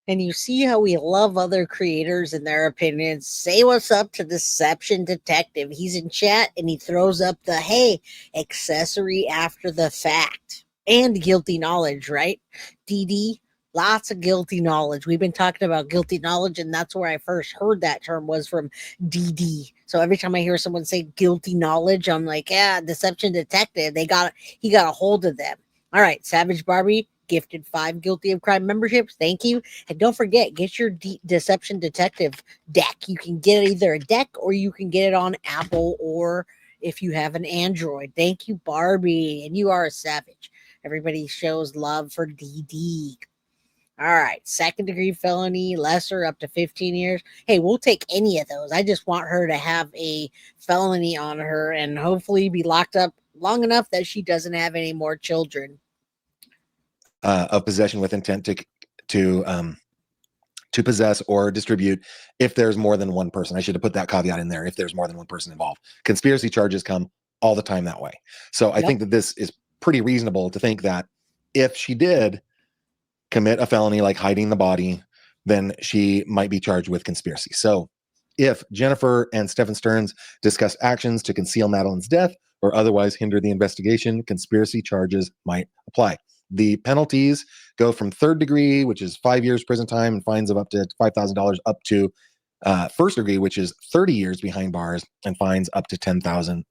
And you see how we love other creators and their opinions. Say what's up to Deception Detective. He's in chat and he throws up the hey, accessory after the fact. And guilty knowledge, right? DD, lots of guilty knowledge. We've been talking about guilty knowledge, and that's where I first heard that term was from DD. So every time I hear someone say guilty knowledge, I'm like, yeah, Deception Detective. He got a hold of them. All right, Savage Barbie gifted 5 guilty of crime memberships. Thank you. And don't forget, get your Deception Detective deck. You can get either a deck or you can get it on Apple or if you have an Android. Thank you, Barbie. And you are a savage. Everybody shows love for DD. All right, second degree felony, lesser up to 15 years. Hey, we'll take any of those. I just want her to have a felony on her and hopefully be locked up long enough that she doesn't have any more children. Of possession with intent to possess or distribute if there's more than one person. I should have put that caveat in there, if there's more than one person involved. Conspiracy charges come all the time that way. So I think that this is pretty reasonable to think that if she did commit a felony like hiding the body, then she might be charged with conspiracy. So if Jennifer and Stephen Stearns discuss actions to conceal Madeline's death or otherwise hinder the investigation, conspiracy charges might apply. The penalties go from third degree, which is 5 years prison time and fines of up to $5,000, up to first degree, which is 30 years behind bars and fines up to 10,000.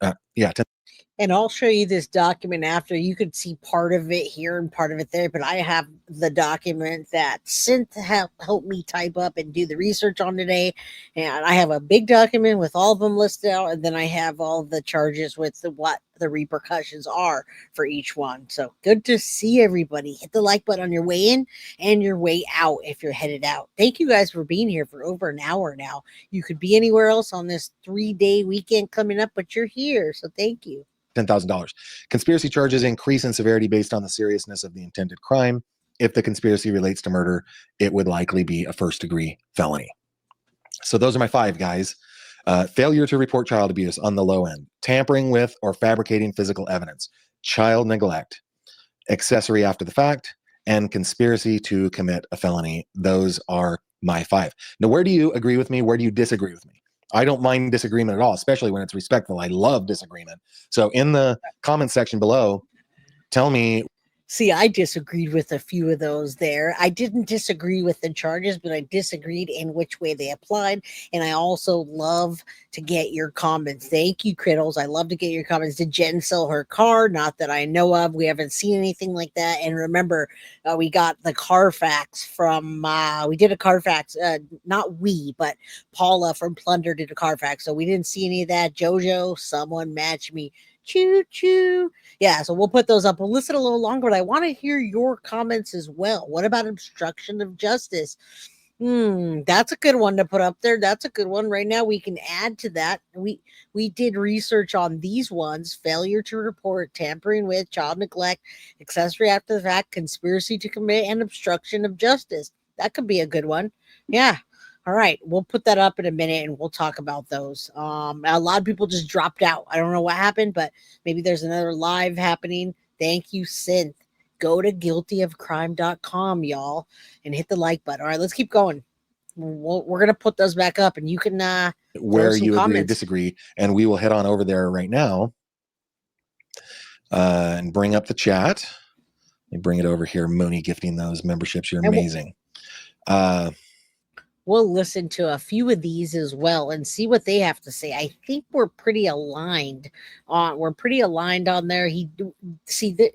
And I'll show you this document after. You could see part of it here and part of it there, but I have the document that Synth helped me type up and do the research on today. And I have a big document with all of them listed out, and then I have all the charges with what the repercussions are for each one. So good to see everybody. Hit the like button on your way in and your way out if you're headed out. Thank you guys for being here for over an hour now. You could be anywhere else on this 3-day weekend coming up, but you're here. So thank you. $10,000. Conspiracy charges increase in severity based on the seriousness of the intended crime. If the conspiracy relates to murder, it would likely be a first degree felony. So those are my 5 guys. Failure to report child abuse on the low end, tampering with or fabricating physical evidence, child neglect, accessory after the fact, and conspiracy to commit a felony. Those are my 5. Now, where do you agree with me? Where do you disagree with me? I don't mind disagreement at all, especially when it's respectful. I love disagreement. So in the comment section below, tell me. See, I disagreed with a few of those there. I didn't disagree with the charges, but I disagreed in which way they applied. And I also love to get your comments. Thank you, Criddles. I love to get your comments. Did Jen sell her car? Not that I know of. We haven't seen anything like that. And remember, we got the Carfax from, we did a Carfax, not we, but Paula from Plunder did a Carfax. So we didn't see any of that. Jojo, someone match me. Choo choo. Yeah, so we'll put those up. We'll listen a little longer, but I want to hear your comments as well. What about obstruction of justice? That's a good one to put up there. That's a good one. Right now, we can add to that. We did research on these ones: failure to report, tampering with, child neglect, accessory after the fact, conspiracy to commit, and obstruction of justice. That could be a good one. Yeah. All right, we'll put that up in a minute and we'll talk about those. A lot of people just dropped out. I don't know what happened, but maybe there's another live happening. Thank you, Synth. Go to guiltyofcrime.com, y'all, and hit the like button. All right, let's keep going. We're going to put those back up and you can where you agree or disagree, and we will head on over there right now and bring up the chat. Let me bring it over here. Mooney gifting those memberships. You're amazing. We'll listen to a few of these as well and see what they have to say. I think we're pretty aligned on. We're pretty aligned on there.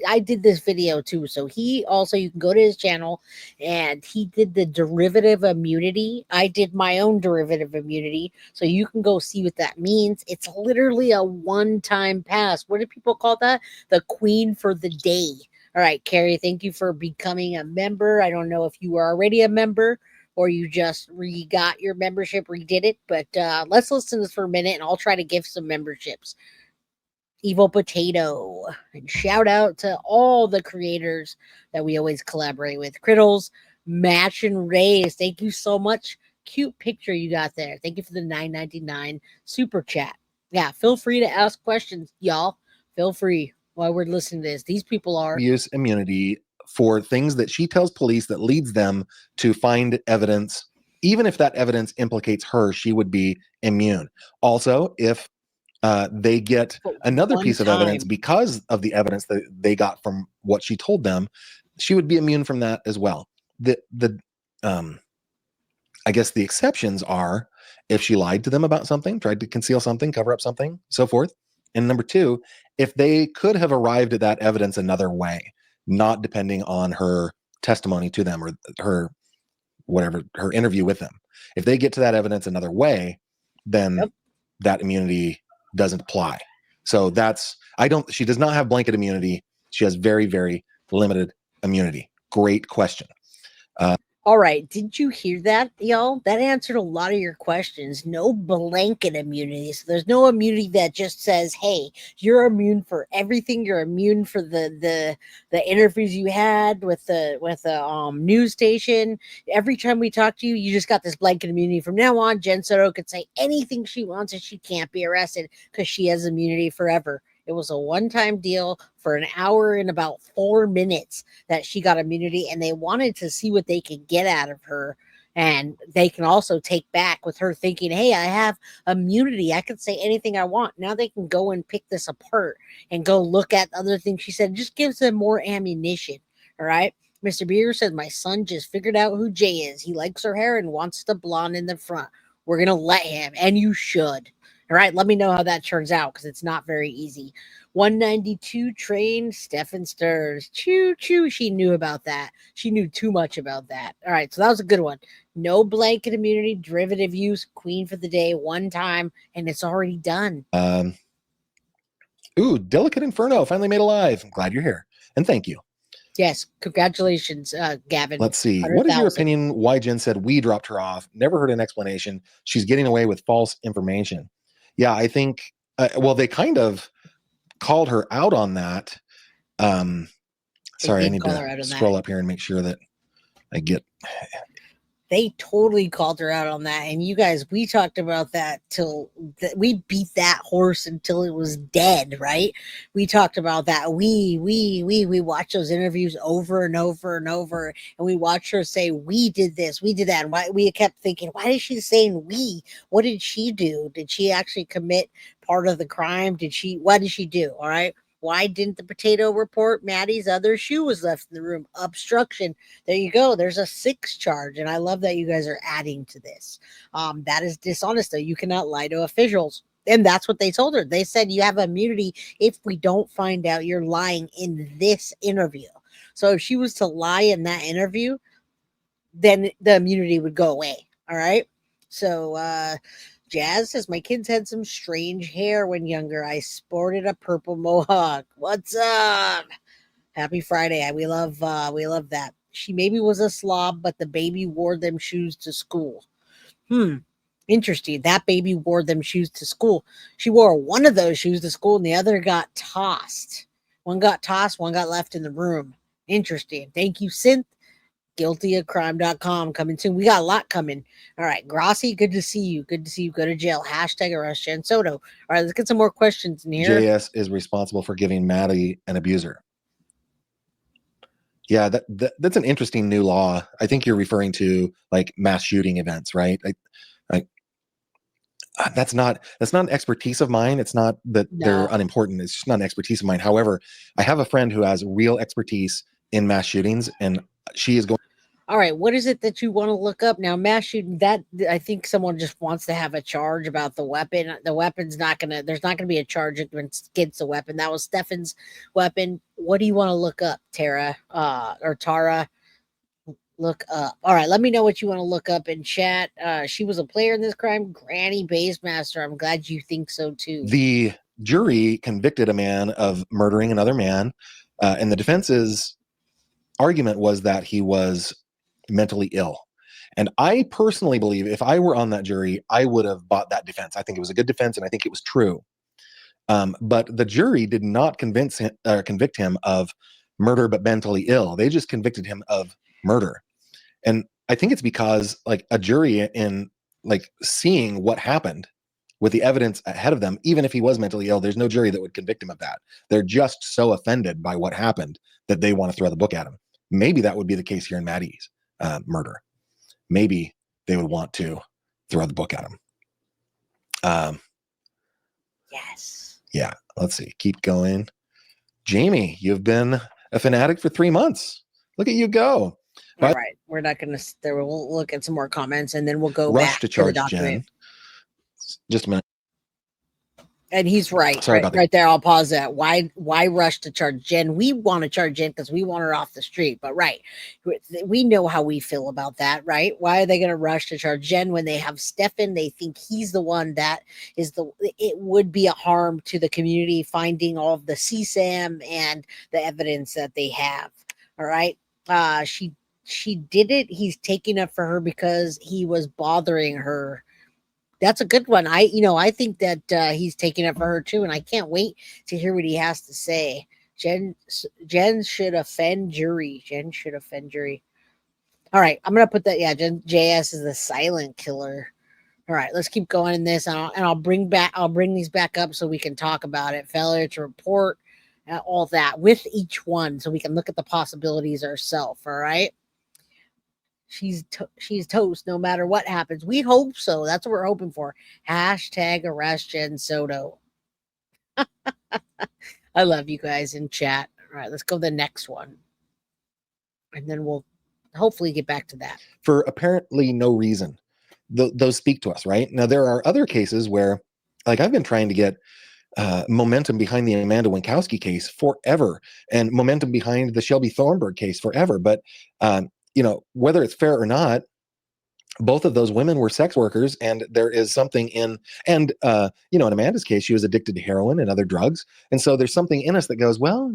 I did this video too, so he also, you can go to his channel, and he did the derivative immunity. I did my own derivative immunity, so you can go see what that means. It's literally a one-time pass. What do people call that? The queen for the day. All right, Carrie, thank you for becoming a member. I don't know if you were already a member or you just got your membership, redid it. But let's listen to this for a minute, and I'll try to give some memberships. Evil Potato. And shout out to all the creators that we always collaborate with. Criddles, Match and Raise. Thank you so much. Cute picture you got there. Thank you for the $9.99 super chat. Yeah, feel free to ask questions, y'all. Feel free. while we're listening to this. These people are use immunity for things that she tells police that leads them to find evidence. Even if that evidence implicates her, she would be immune. Also, if they get another piece of evidence because of the evidence that they got from what she told them, she would be immune from that as well. I guess the exceptions are if she lied to them about something, tried to conceal something, cover up something, so forth. And number two, if they could have arrived at that evidence another way, not depending on her testimony to them or her whatever, her interview with them. If they get to that evidence another way, then that immunity doesn't apply. So she does not have blanket immunity. She has very, very limited immunity. Great question. All right. Did you hear that, y'all? That answered a lot of your questions. No blanket immunity. So there's no immunity that just says, "Hey, you're immune for everything. You're immune for the interviews you had with the news station. Every time we talk to you, you just got this blanket immunity. From now on, Jen Soto could say anything she wants and she can't be arrested because she has immunity forever." It was a one-time deal for an hour and about 4 minutes that she got immunity, and they wanted to see what they could get out of her. And they can also take back with her thinking, "Hey, I have immunity. I can say anything I want." Now they can go and pick this apart and go look at other things she said. It just gives them more ammunition. All right. Mr. Beer says, "My son just figured out who Jay is. He likes her hair and wants the blonde in the front. We're going to let him, and you should." All right, let me know how that turns out because it's not very easy. 192 train, Stefan Stirs. Choo choo. She knew about that. She knew too much about that. All right, so that was a good one. No blanket immunity, derivative use, queen for the day, one time, and it's already done. Delicate Inferno finally made alive. I'm glad you're here. And thank you. Yes, congratulations, Gavin. Let's see. What is your opinion why Jen said we dropped her off? Never heard an explanation. She's getting away with false information. Yeah, I think, they kind of called her out on that. Sorry, I need to scroll up here and make sure that I get... They totally called her out on that. And you guys, we talked about that we beat that horse until it was dead, right? We talked about that. We watched those interviews over and over and over. And we watched her say, "We did this, we did that." And we kept thinking, why is she saying we? What did she do? Did she actually commit part of the crime? What did she do? All right. Why didn't the potato report Maddie's other shoe was left in the room? Obstruction. There you go. There's a 6 charge. And I love that you guys are adding to this. That is dishonest, though. You cannot lie to officials. And that's what they told her. They said you have immunity if we don't find out you're lying in this interview. So if she was to lie in that interview, then the immunity would go away. All right. So, Jazz says, "My kids had some strange hair when younger. I sported a purple mohawk." What's up? Happy Friday. We love that. She maybe was a slob, but the baby wore them shoes to school. Interesting. That baby wore them shoes to school. She wore one of those shoes to school and the other got tossed. One got tossed, one got left in the room. Interesting. Thank you, Synth. guiltyofcrime.com coming soon. We got a lot coming. All right, Grossi, good to see you. Good to see you. Go to jail. Hashtag arrest Jen Soto. All right, let's get some more questions in here. JS is responsible for giving Maddie an abuser. Yeah, that's an interesting new law. I think you're referring to like mass shooting events, right? That's not an expertise of mine. It's not that they're unimportant. It's just not an expertise of mine. However, I have a friend who has real expertise in mass shootings, and she is going. All right, what is it that you want to look up now? Mass shooting. That I think someone just wants to have a charge about the weapon. The weapon's not gonna. There's not gonna be a charge against the weapon. That was Stefan's weapon. What do you want to look up, Tara? Or Tara? Look up. All right, let me know what you want to look up in chat. She was a player in this crime. Granny Basemaster. I'm glad you think so too. The jury convicted a man of murdering another man, and the defense's argument was that he was mentally ill. And I personally believe if I were on that jury, I would have bought that defense. I think it was a good defense, and I think it was true. But the jury did not convict him of murder but mentally ill. They just convicted him of murder. And I think it's because like a jury in like seeing what happened with the evidence ahead of them, even if he was mentally ill, there's no jury that would convict him of that. They're just so offended by what happened that they want to throw the book at him. Maybe that would be the case here in Maddie's murder. Maybe they would want to throw the book at him. Yes. Yeah, let's see. Keep going. Jamie, you've been a fanatic for 3 months. Look at you go. All right. We're not going to, we'll look at some more comments and then we'll go Rush back to charge the document. Jen. Just a minute. And he's right. Sorry right, about that. right there. I'll pause that. Why rush to charge Jen? We want to charge Jen because we want her off the street. But we know how we feel about that, right? Why are they going to rush to charge Jen when they have Stefan? They think he's the one that is it would be a harm to the community finding all of the CSAM and the evidence that they have. All right. She did it. He's taking up for her because he was bothering her. That's a good one. I think that he's taking it for her too, and I can't wait to hear what he has to say. Jen should offend jury. Jen should offend jury. All right, I'm gonna put that. Yeah, JS is the silent killer. All right, let's keep going in this, and I'll bring these back up so we can talk about it. Failure to report, all that with each one, so we can look at the possibilities ourselves. All right. She's toast no matter what happens. We hope so. That's what we're hoping for. Hashtag arrest Jen SOTO. I love you guys in chat. All right, let's go to the next one. And then we'll hopefully get back to that. For apparently no reason. Those speak to us, right? Now, there are other cases where, like, I've been trying to get momentum behind the Amanda Winkowski case forever, and momentum behind the Shelby Thornburg case forever. But whether it's fair or not, both of those women were sex workers, and there is something in Amanda's case, she was addicted to heroin and other drugs, and so there's something in us that goes, well,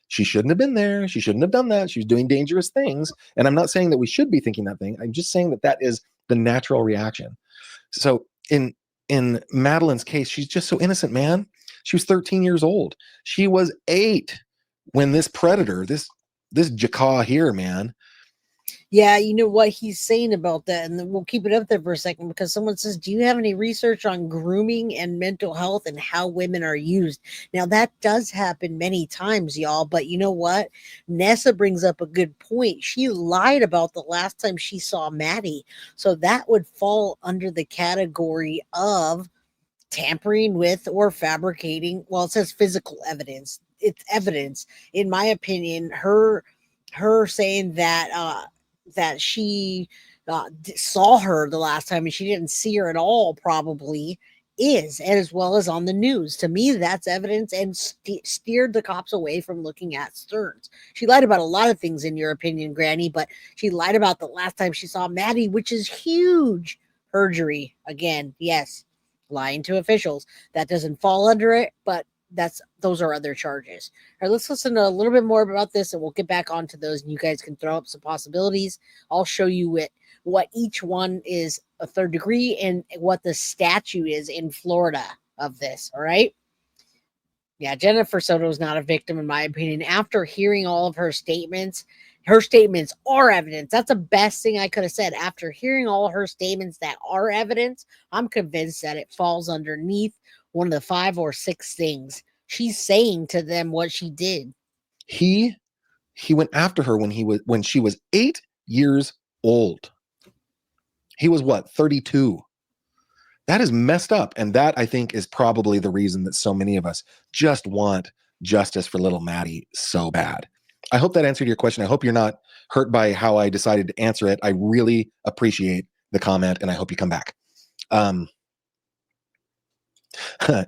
she shouldn't have been there, she shouldn't have done that, she was doing dangerous things. And I'm not saying that we should be thinking that thing, I'm just saying that is the natural reaction. So in Madeline's case, she's just so innocent, man. She was 13 years old. She was 8 when this predator, this jackal here, man. Yeah, you know what he's saying about that, and then we'll keep it up there for a second because someone says, do you have any research on grooming and mental health and how women are used? Now, that does happen many times, y'all, but you know what? Nessa brings up a good point. She lied about the last time she saw Maddie, so that would fall under the category of tampering with or fabricating. Well, it says physical evidence. It's evidence. In my opinion, her saying that that she saw her the last time and she didn't see her at all probably is, and as well as on the news. To me, that's evidence and steered the cops away from looking at Stearns. She lied about a lot of things, in your opinion, Granny, but she lied about the last time she saw Maddie, which is huge. Perjury. Again, yes. Lying to officials. That doesn't fall under it, but those are other charges. All right, let's listen to a little bit more about this and we'll get back onto those, and you guys can throw up some possibilities. I'll show you what each one is a third degree and what the statute is in Florida of this. All right. Yeah, Jennifer Soto is not a victim, in my opinion. After hearing all of her statements are evidence. That's the best thing I could have said. After hearing all her statements that are evidence, I'm convinced that it falls underneath one of the 5 or 6 things. She's saying to them what she did. He went after her when she was 8 years old. He was what, 32? That is messed up. And that, I think, is probably the reason that so many of us just want justice for little Maddie so bad. I hope that answered your question. I hope you're not hurt by how I decided to answer it. I really appreciate the comment, and I hope you come back.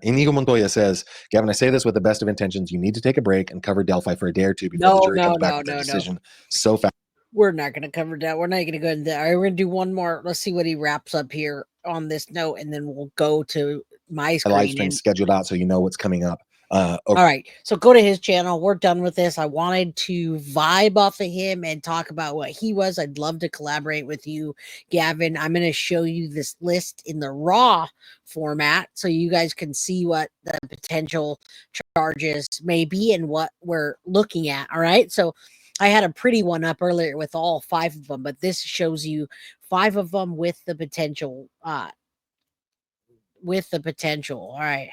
Inigo Montoya says, Gavin, I say this with the best of intentions. You need to take a break and cover Delphi for a day or two before the jury comes back with their decision so fast. We're not going to cover that. We're not going to go into that. All right, we're going to do one more. Let's see what he wraps up here on this note, and then we'll go to my screen. The live stream scheduled out so you know what's coming up. All right, so go to his channel. We're done with this. I wanted to vibe off of him and talk about what he was. I'd love to collaborate with you, Gavin. I'm going to show you this list in the raw format so you guys can see what the potential charges may be and what we're looking at. All right, so I had a pretty one up earlier with all 5 of them, but this shows you 5 of them with the potential with the potential. All right.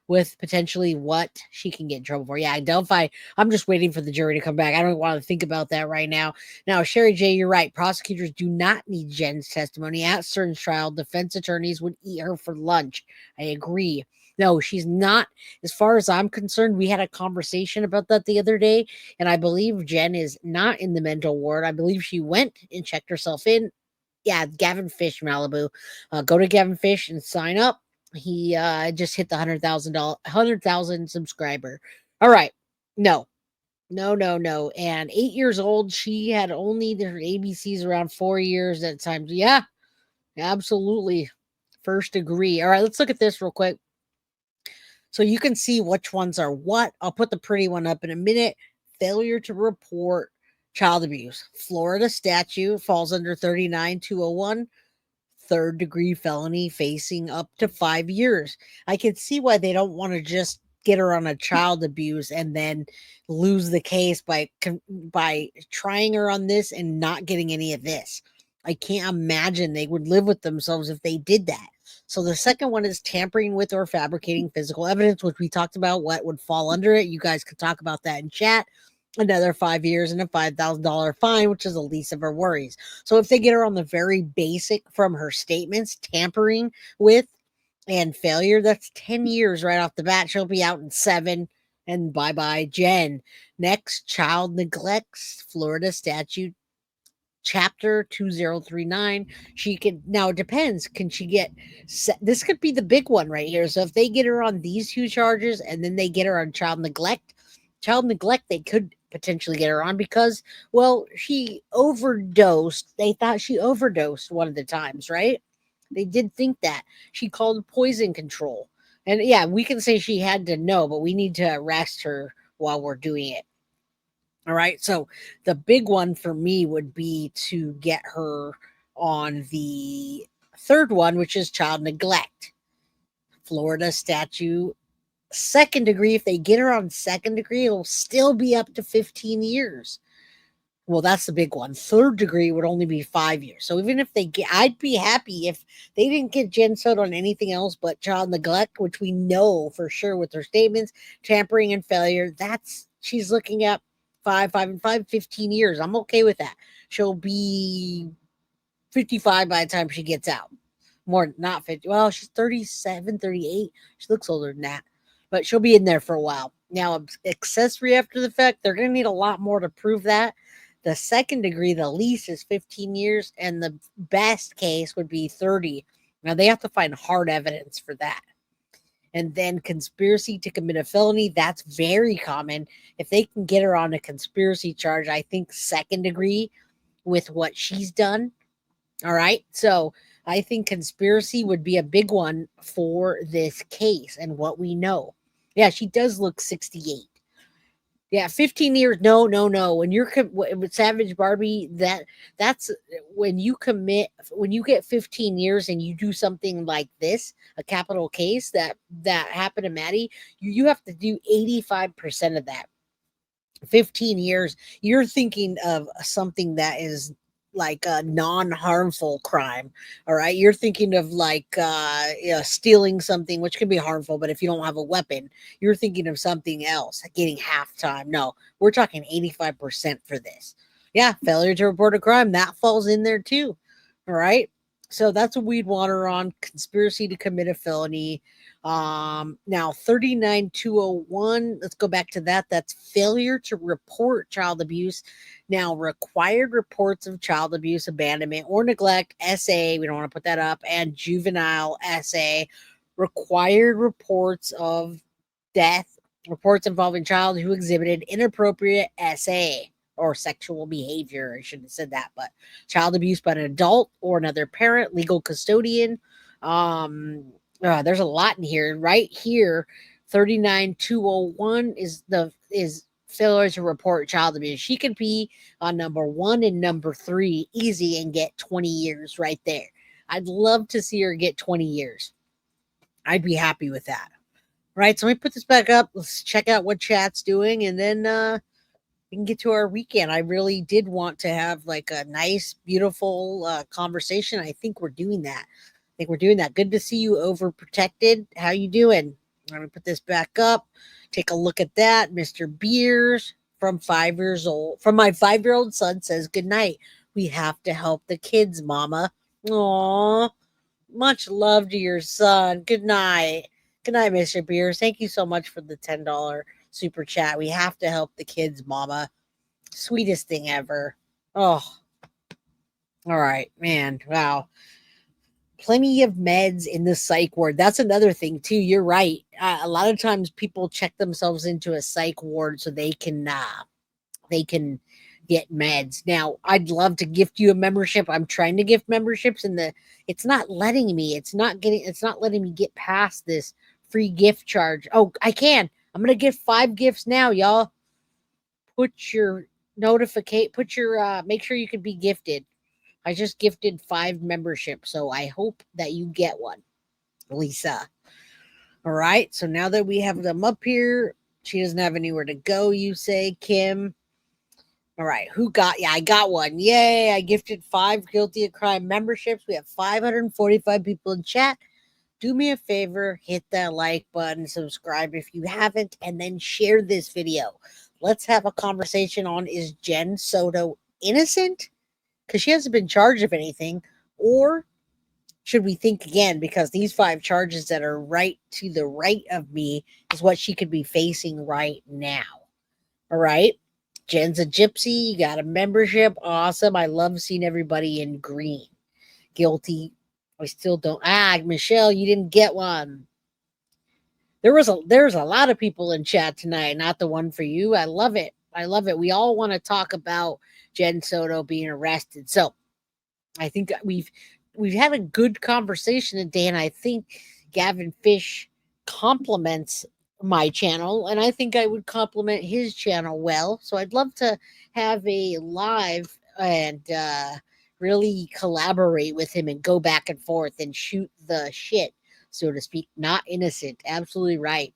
With potentially what she can get in trouble for. Yeah, Delphi, I'm just waiting for the jury to come back. I don't want to think about that right now. Now, Sherry J, you're right. Prosecutors do not need Jen's testimony. At Stern's trial, defense attorneys would eat her for lunch. I agree. No, she's not. As far as I'm concerned, we had a conversation about that the other day, and I believe Jen is not in the mental ward. I believe she went and checked herself in. Yeah, Gavin Fish, Malibu. Go to Gavin Fish and sign up. He just hit the $100,000, 100,000 subscriber. All right. No, no, no, no. And 8 years old, she had only their ABCs around 4 years at times. Yeah, absolutely. First degree. All right, let's look at this real quick. So you can see which ones are what. I'll put the pretty one up in a minute. Failure to report child abuse. Florida statute falls under 39201. Third degree felony facing up to 5 years. I can see why they don't want to just get her on a child abuse and then lose the case by trying her on this and not getting any of this. I can't imagine they would live with themselves if they did that. So the second one is tampering with or fabricating physical evidence, which we talked about what would fall under it. You guys could talk about that in chat. Another 5 years and a $5,000 fine, which is the least of her worries. So if they get her on the very basic from her statements, tampering with and failure, that's 10 years right off the bat. She'll be out in 7. And bye bye, Jen. Next, child neglects, Florida statute chapter 2039. She could, now it depends, can she get this could be the big one right here. So if they get her on these two charges and then they get her on child neglect, they could potentially get her on because, well, she overdosed. They thought she overdosed one of the times, right? They did think that she called poison control. And yeah, we can say she had to know, but we need to arrest her while we're doing it. All right. So the big one for me would be to get her on the third one, which is child neglect. Florida statute, second degree. If they get her on second degree, it'll still be up to 15 years. Well, that's the big one. Third degree would only be 5 years. So even if they get, I'd be happy if they didn't get Jen Soto on anything else but child neglect, which we know for sure with her statements, tampering and failure. That's, she's looking at 15 years. I'm okay with that. She'll be 55 by the time she gets out. More, not 50. Well, she's 37, 38. She looks older than that, but she'll be in there for a while. Now, accessory after the fact, they're going to need a lot more to prove that. The second degree, the least is 15 years, and the best case would be 30. Now, they have to find hard evidence for that. And then conspiracy to commit a felony, that's very common. If they can get her on a conspiracy charge, I think second degree with what she's done. All right. So I think conspiracy would be a big one for this case and what we know. Yeah, she does look 68. Yeah, 15 years. No, no, no. When you're with Savage Barbie, that's when you get 15 years and you do something like this, a capital case that happened to Maddie, you have to do 85% of that. 15 years, you're thinking of something that is like a non-harmful crime. All right, you're thinking of like stealing something, which can be harmful, but if you don't have a weapon, you're thinking of something else, getting half time. No, we're talking 85% for this. Yeah, failure to report a crime, that falls in there too. All right, so that's what we'd want her on. Conspiracy to commit a felony. Now 39201, let's go back to that. That's failure to report child abuse. Now, required reports of child abuse, abandonment, or neglect, SA, we don't want to put that up, and juvenile SA, required reports of death, reports involving child who exhibited inappropriate SA or sexual behavior. I shouldn't have said that, but child abuse by an adult or another parent, legal custodian. There's a lot in here. Right here, 39201 is failure to report child abuse. She could be on number 1 and number 3 easy and get 20 years right there. I'd love to see her get 20 years. I'd be happy with that. Right, so let me put this back up. Let's check out what chat's doing, and then we can get to our weekend. I really did want to have like a nice, beautiful conversation. I think we're doing that. think we're doing that. Good to see you, overprotected. How you doing? I'm gonna put this back up. Take a look at that. Mr. Beers from 5 years old. From my 5-year-old son says, good night. We have to help the kids, mama. Aw, much love to your son. Good night. Good night, Mr. Beers. Thank you so much for the $10 super chat. We have to help the kids, mama. Sweetest thing ever. Oh, all right, man. Wow. Plenty of meds in the psych ward. That's another thing too. You're right. A lot of times people check themselves into a psych ward so they can get meds. Now, I'd love to gift you a membership. I'm trying to gift memberships and it's not letting me. It's not letting me get past this free gift charge. Oh, I can. I'm going to give 5 gifts now, y'all. Put your make sure you can be gifted. I just gifted 5 memberships, so I hope that you get one, Lisa. All right, so now that we have them up here, she doesn't have anywhere to go, you say, Kim. All right, yeah, I got one. Yay, I gifted 5 Guilty of Crime memberships. We have 545 people in chat. Do me a favor, hit that like button, subscribe if you haven't, and then share this video. Let's have a conversation on, is Jen Soto innocent? Because she hasn't been charged of anything, or should we think again? Because these 5 charges that are right to the right of me is what she could be facing right now. All right. Jen's a gypsy. You got a membership. Awesome. I love seeing everybody in green. Guilty. I still don't. Michelle, you didn't get one. There's a lot of people in chat tonight, not the one for you. I love it. I love it. We all want to talk about Jen Soto being arrested. So I think we've had a good conversation today, and I think Gavin Fish compliments my channel, and I think I would compliment his channel well. So I'd love to have a live and really collaborate with him and go back and forth and shoot the shit, so to speak. Not innocent. Absolutely right.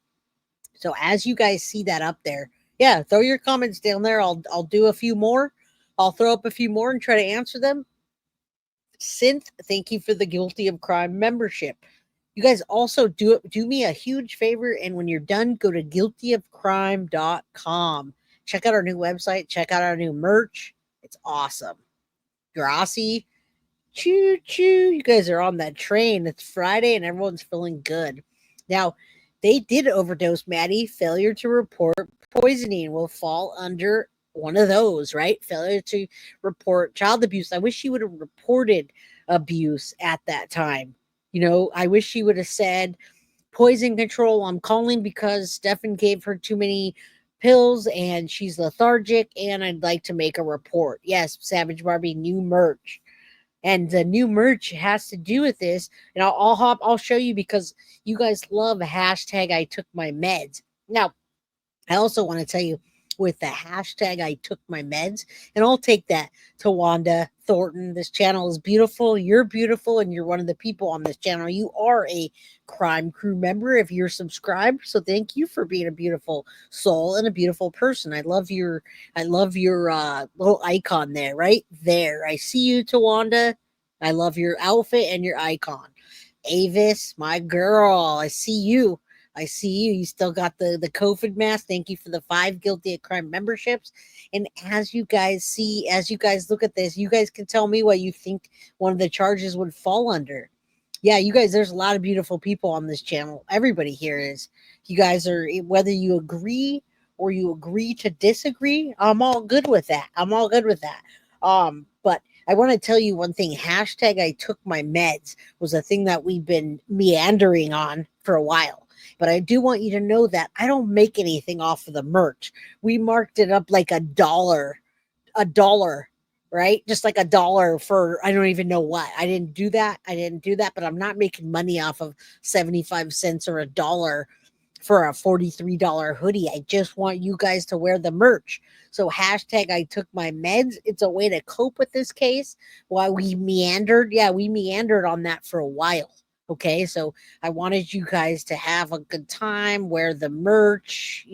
So as you guys see that up there, yeah, throw your comments down there. I'll do a few more. I'll throw up a few more and try to answer them. Synth, thank you for the Guilty of Crime membership. You guys also do me a huge favor, and when you're done, go to guiltyofcrime.com. Check out our new website. Check out our new merch. It's awesome. Grassy. Choo choo. You guys are on that train. It's Friday and everyone's feeling good. Now, they did overdose, Maddie. Failure to report poisoning will fall under one of those, right? Failure to report child abuse. I wish she would have reported abuse at that time. You know, I wish she would have said, poison control, I'm calling because Stefan gave her too many pills and she's lethargic and I'd like to make a report. Yes, Savage Barbie, new merch. And the new merch has to do with this. And I'll show you because you guys love hashtag I took my meds. Now, I also want to tell you with the hashtag I took my meds, and I'll take that to Wanda Thornton. This channel is beautiful. You're beautiful, and you're one of the people on this channel. You are a Crime Crew member if you're subscribed. So thank you for being a beautiful soul and a beautiful person. I love your little icon there, right there. I see you, Tawanda. I love your outfit and your icon. Avis, my girl, I see you. I see you. You still got the COVID mask. Thank you for the 5 Guilty of Crime memberships. And as you guys look at this, you guys can tell me what you think one of the charges would fall under. Yeah, you guys, there's a lot of beautiful people on this channel. Everybody here is. You guys are, whether you agree or you agree to disagree, I'm all good with that. But I want to tell you one thing. Hashtag I took my meds was a thing that we've been meandering on for a while. But I do want you to know that I don't make anything off of the merch. We marked it up like $1, right? Just like $1 for, I don't even know what. I didn't do that, but I'm not making money off of 75 cents or $1 for a $43 hoodie. I just want you guys to wear the merch. So hashtag I took my meds. It's a way to cope with this case while we meandered. Yeah, we meandered on that for a while. Okay, so I wanted you guys to have a good time, wear the merch,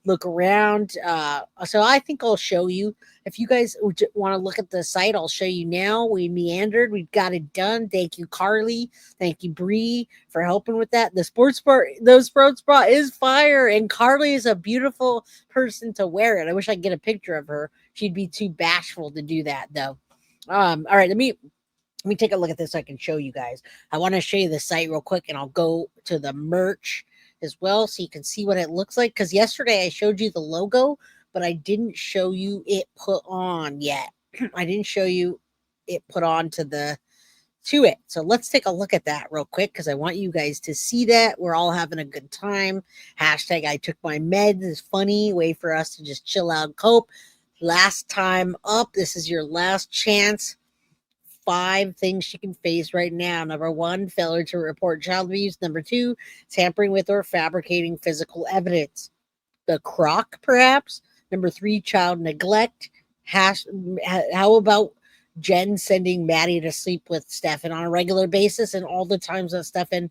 look around. So I think I'll show you. If you guys want to look at the site, I'll show you now. We meandered, we got it done. Thank you, Carly. Thank you, Bree, for helping with that. The sports bra is fire, and Carly is a beautiful person to wear it. I wish I could get a picture of her. She'd be too bashful to do that, though. All right, let me take a look at this so I can show you guys. I want to show you the site real quick, and I'll go to the merch as well so you can see what it looks like. Because yesterday I showed you the logo, but I didn't show you it put on yet. I didn't show you it put on to it. So let's take a look at that real quick because I want you guys to see that we're all having a good time. Hashtag I took my meds is funny way for us to just chill out and cope. Last time up, this is your last chance. 5 things she can face right now. Number 1, failure to report child abuse. Number 2, tampering with or fabricating physical evidence. The crock, perhaps. Number 3, child neglect. How about Jen sending Maddie to sleep with Stefan on a regular basis, and all the times that Stefan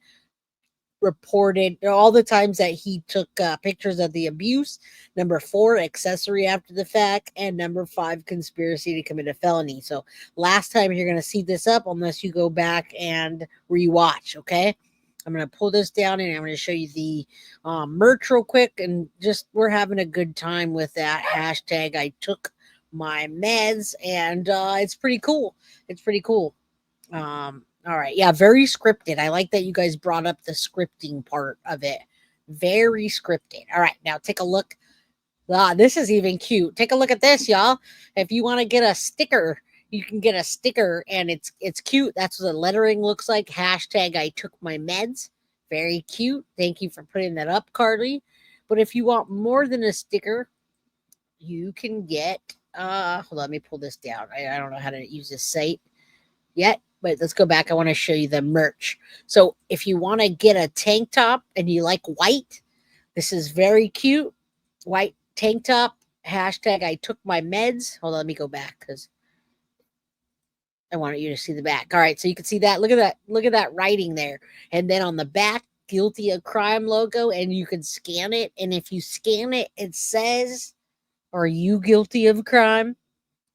reported, all the times that he took pictures of the abuse. Number 4, accessory after the fact. And number 5, conspiracy to commit a felony. So last time you're going to see this up unless you go back and rewatch. Okay, I'm going to pull this down and I'm going to show you the merch real quick, and just we're having a good time with that. Hashtag I took my meds, and it's pretty cool. It's pretty cool. All right. Yeah, very scripted. I like that you guys brought up the scripting part of it. Very scripted. All right. Now take a look. This is even cute. Take a look at this, y'all. If you want to get a sticker, you can get a sticker, and it's cute. That's what the lettering looks like. Hashtag I took my meds. Very cute. Thank you for putting that up, Carly. But if you want more than a sticker, you can get hold on, let me pull this down. I don't know how to use this site yet, but let's go back. I want to show you the merch. So if you want to get a tank top and you like white, this is very cute. White tank top. Hashtag I took my meds. Hold on, let me go back because I wanted you to see the back. All right, so you can see that. Look at that. Look at that writing there. And then on the back, guilty of crime logo, and you can scan it. And if you scan it, it says, "Are you guilty of crime?"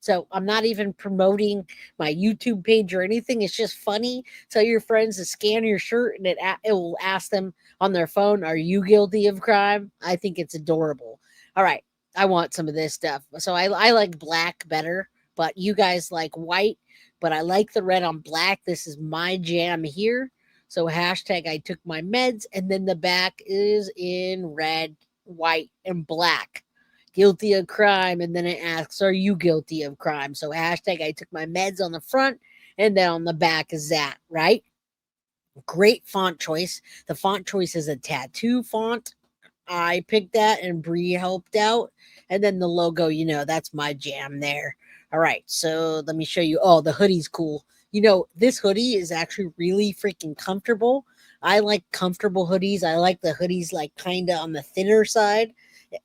So I'm not even promoting my YouTube page or anything. It's just funny. Tell your friends to scan your shirt, and it will ask them on their phone, "Are you guilty of crime?" I think it's adorable. All right, I want some of this stuff. So I like black better, but you guys like white. But I like the red on black. This is my jam here. So hashtag I took my meds, and then the back is in red, white, and black. Guilty of crime, and then it asks, "Are you guilty of crime?" So hashtag I took my meds on the front, and then on the back is that, right? Great font choice. The font choice is a tattoo font. I picked that, and Bree helped out. And then the logo, that's my jam there. All right, so let me show you. Oh, the hoodie's cool. This hoodie is actually really freaking comfortable. I like comfortable hoodies. I like the hoodies like kind of on the thinner side,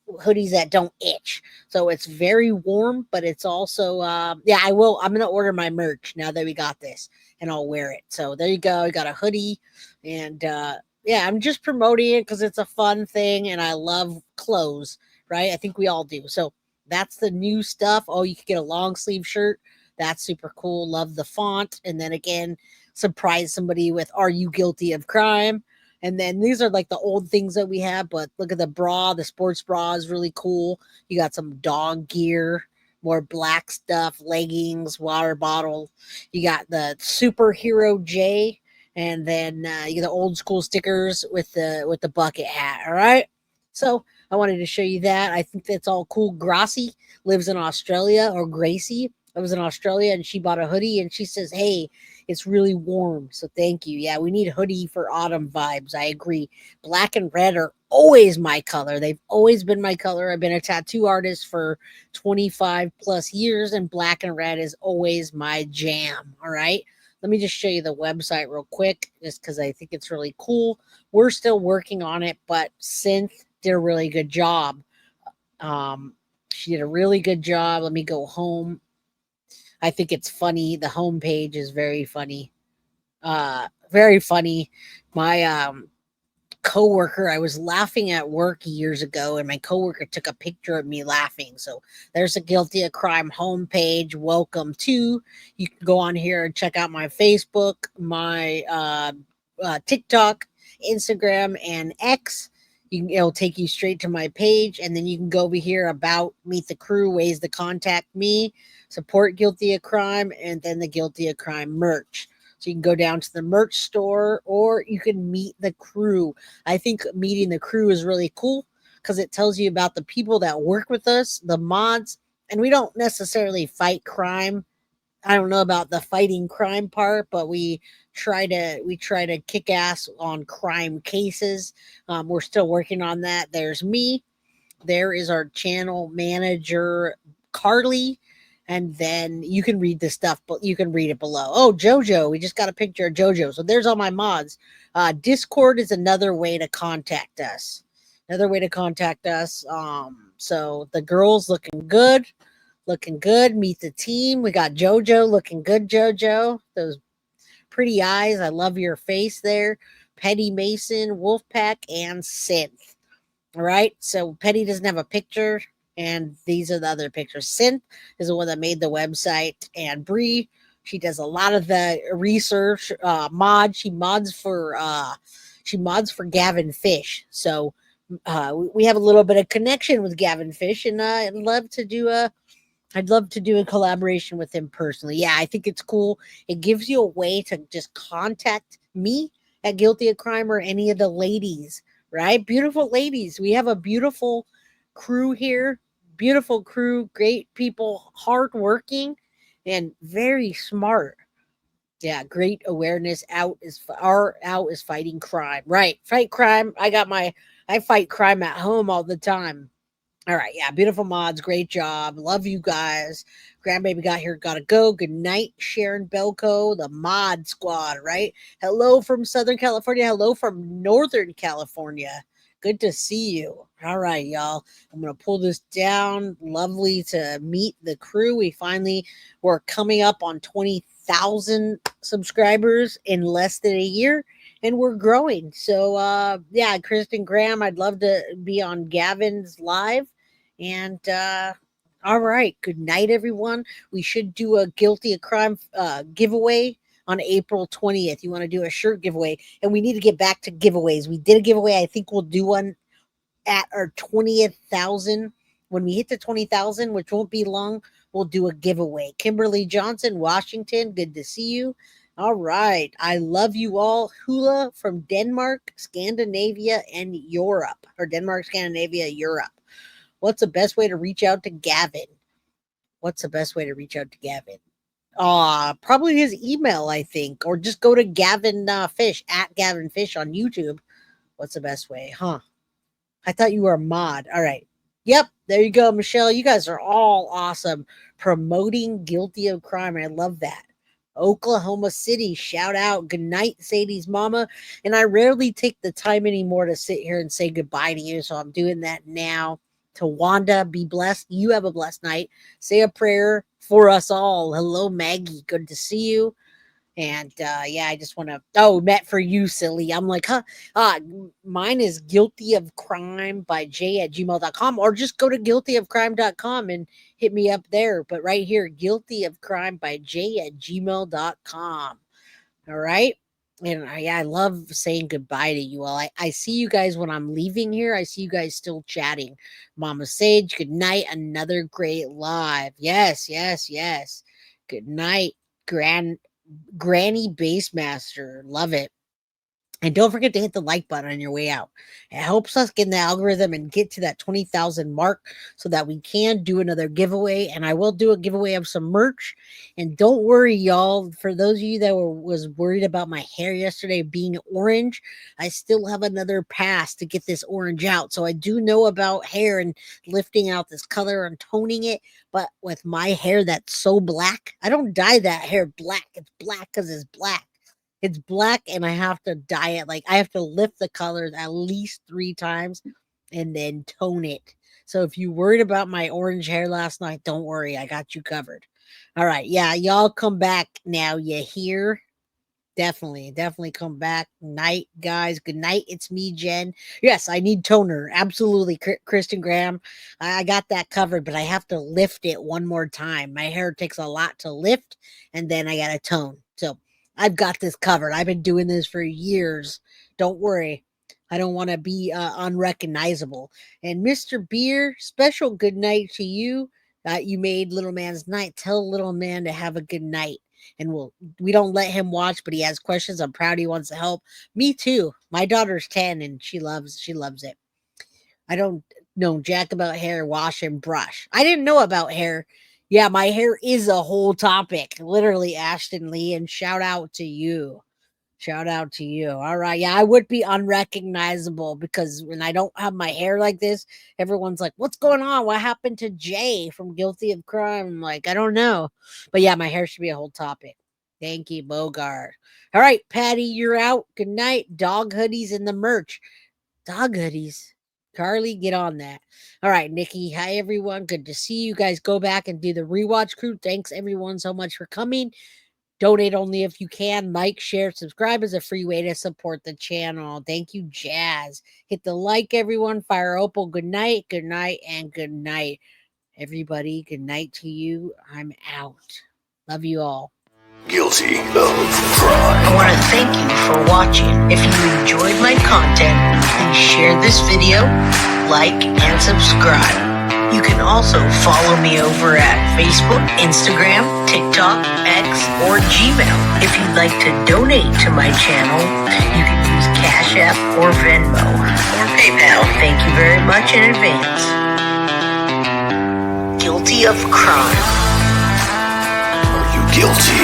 hoodies that don't itch. So it's very warm, but it's also yeah, I'm gonna order my merch now that we got this, and I'll wear it. So there you go. I got a hoodie, and yeah, I'm just promoting it because it's a fun thing, and I love clothes, right? I think we all do. So that's the new stuff. Oh, you could get a long sleeve shirt. That's super cool. Love the font. And then again, surprise somebody with, "Are you guilty of crime?" And then these are like the old things that we have, but look at the bra. The sports bra is really cool. You got some dog gear, more black stuff, leggings, water bottle. You got the superhero J, and then you got the old school stickers with the bucket hat. All right. So I wanted to show you that. I think that's all cool. Gracie lives in Australia, or Gracie lives in Australia, and she bought a hoodie, and she says, "Hey, it's really warm, so thank you." Yeah, we need hoodie for autumn vibes. I agree. Black and red are always my color. They've always been my color. I've been a tattoo artist for 25 plus years, and black and red is always my jam. All right. Let me just show you the website real quick, just because I think it's really cool. We're still working on it, but Synth did a really good job. Um, she did a really good job. Let me go home. I think it's funny. The homepage is very funny. very funny. My coworker, I was laughing at work years ago, and my coworker took a picture of me laughing. So there's a Guilty of Crime homepage. Welcome to. You can go on here and check out my Facebook, my TikTok, Instagram, and X. It'll take you straight to my page, and then you can go over here about Meet the Crew, ways to contact me, support Guilty of Crime, and then the Guilty of Crime merch. So you can go down to the merch store, or you can meet the crew. I think meeting the crew is really cool because it tells you about the people that work with us, the mods, and we don't necessarily fight crime. I don't know about the fighting crime part, but we try to kick ass on crime cases. We're still working on that. There's me. There is our channel manager, Carly. And then you can read the stuff, but you can read it below. Oh, Jojo. We just got a picture of Jojo. So there's all my mods. Discord is another way to contact us. Another way to contact us. So the girls looking good. Looking good. Meet the team. We got Jojo looking good, Jojo. Those pretty eyes. I love your face there. Petty Mason, Wolfpack, and Synth. All right. So Petty doesn't have a picture, and these are the other pictures. Synth is the one that made the website, and Bree, she does a lot of the research. She mods for Gavin Fish. So we have a little bit of connection with Gavin Fish, and I'd love to do a collaboration with him personally. Yeah, I think it's cool. It gives you a way to just contact me at Guilty of Crime or any of the ladies, right? Beautiful ladies. We have a beautiful crew here. Beautiful crew, great people, hardworking, and very smart. Yeah, great awareness. Out is fighting crime. Right, fight crime. I fight crime at home all the time. All right, yeah, beautiful mods, great job, love you guys. Grandbaby got here, gotta go. Good night, Sharon Belko, the mod squad, right? Hello from Southern California, hello from Northern California. Good to see you. All right, y'all. I'm gonna pull this down. Lovely to meet the crew. We're coming up on 20,000 subscribers in less than a year, and we're growing. So yeah, Kristen Graham, I'd love to be on Gavin's live. And all right, good night, everyone. We should do a Guilty of Crime giveaway on April 20th. You want to do a shirt giveaway, and we need to get back to giveaways. We did a giveaway. I think we'll do one at our 20th thousand. When we hit the 20,000, which won't be long, we'll do a giveaway. Kimberly Johnson, Washington, good to see you. All right. I love you all. Hula from Denmark, Scandinavia, and Europe. Or Denmark, Scandinavia, Europe. What's the best way to reach out to Gavin? What's the best way to reach out to Gavin? Probably his email, I think, or just go to Gavin Fish at Gavin Fish on YouTube. What's the best way? Huh? I thought you were a mod. All right. Yep, there you go, Michelle. You guys are all awesome. Promoting Guilty of Crime. I love that. Oklahoma City, shout out. Good night, Sadie's mama. And I rarely take the time anymore to sit here and say goodbye to you, so I'm doing that now. To Wanda, be blessed. You have a blessed night. Say a prayer for us all. Hello, Maggie. Good to see you. And yeah, I just want to. Oh, met for you, silly. I'm like, huh? Mine is guilty of crime by j at gmail.com, or just go to guiltyofcrime.com and hit me up there. But right here, guilty of crime by j at gmail.com. All right. And I love saying goodbye to you all. I see you guys when I'm leaving here. I see you guys still chatting. Mama Sage, good night. Another great live. Yes, yes, yes. Good night, Granny Bassmaster. Love it. And don't forget to hit the like button on your way out. It helps us get in the algorithm and get to that 20,000 mark so that we can do another giveaway. And I will do a giveaway of some merch. And don't worry, y'all. For those of you that was worried about my hair yesterday being orange, I still have another pass to get this orange out. So I do know about hair and lifting out this color and toning it. But with my hair that's so black, I don't dye that hair black. It's black because it's black. It's black, and I have to dye it. Like, I have to lift the colors at least 3 times and then tone it. So if you worried about my orange hair last night, don't worry. I got you covered. All right. Yeah, y'all come back now. You hear? Definitely come back. Night, guys. Good night. It's me, Jen. Yes, I need toner. Absolutely, Kristen Graham. I got that covered, but I have to lift it one more time. My hair takes a lot to lift, and then I got to tone. So I've got this covered. I've been doing this for years. Don't worry. I don't want to be unrecognizable. And Mr. Beer, special good night to you. You made little man's night. Tell little man to have a good night. And we don't let him watch, but he has questions. I'm proud he wants to help. Me too. My daughter's 10 and she loves it. I don't know jack about hair, wash and brush. I didn't know about hair. Yeah, my hair is a whole topic. Literally, Ashton Lee, and shout out to you. Shout out to you. All right. Yeah, I would be unrecognizable because when I don't have my hair like this, everyone's like, what's going on? What happened to Jay from Guilty of Crime? I'm like, I don't know. But yeah, my hair should be a whole topic. Thank you, Bogart. All right, Patty, you're out. Good night. Dog hoodies and the merch. Dog hoodies. Carly, get on that. All right, Nikki. Hi, everyone. Good to see you guys. Go back and do the rewatch crew. Thanks, everyone, so much for coming. Donate only if you can. Like, share, subscribe is a free way to support the channel. Thank you, Jazz. Hit the like, everyone. Fire Opal, good night, and good night. Everybody, good night to you. I'm out. Love you all. Guilty of crime. I want to thank you for watching. If you enjoyed my content, please share this video, like, and subscribe. You can also follow me over at Facebook, Instagram, TikTok, X, or Gmail. If you'd like to donate to my channel, you can use Cash App or Venmo or PayPal. Thank you very much in advance. Guilty of crime. Are you guilty?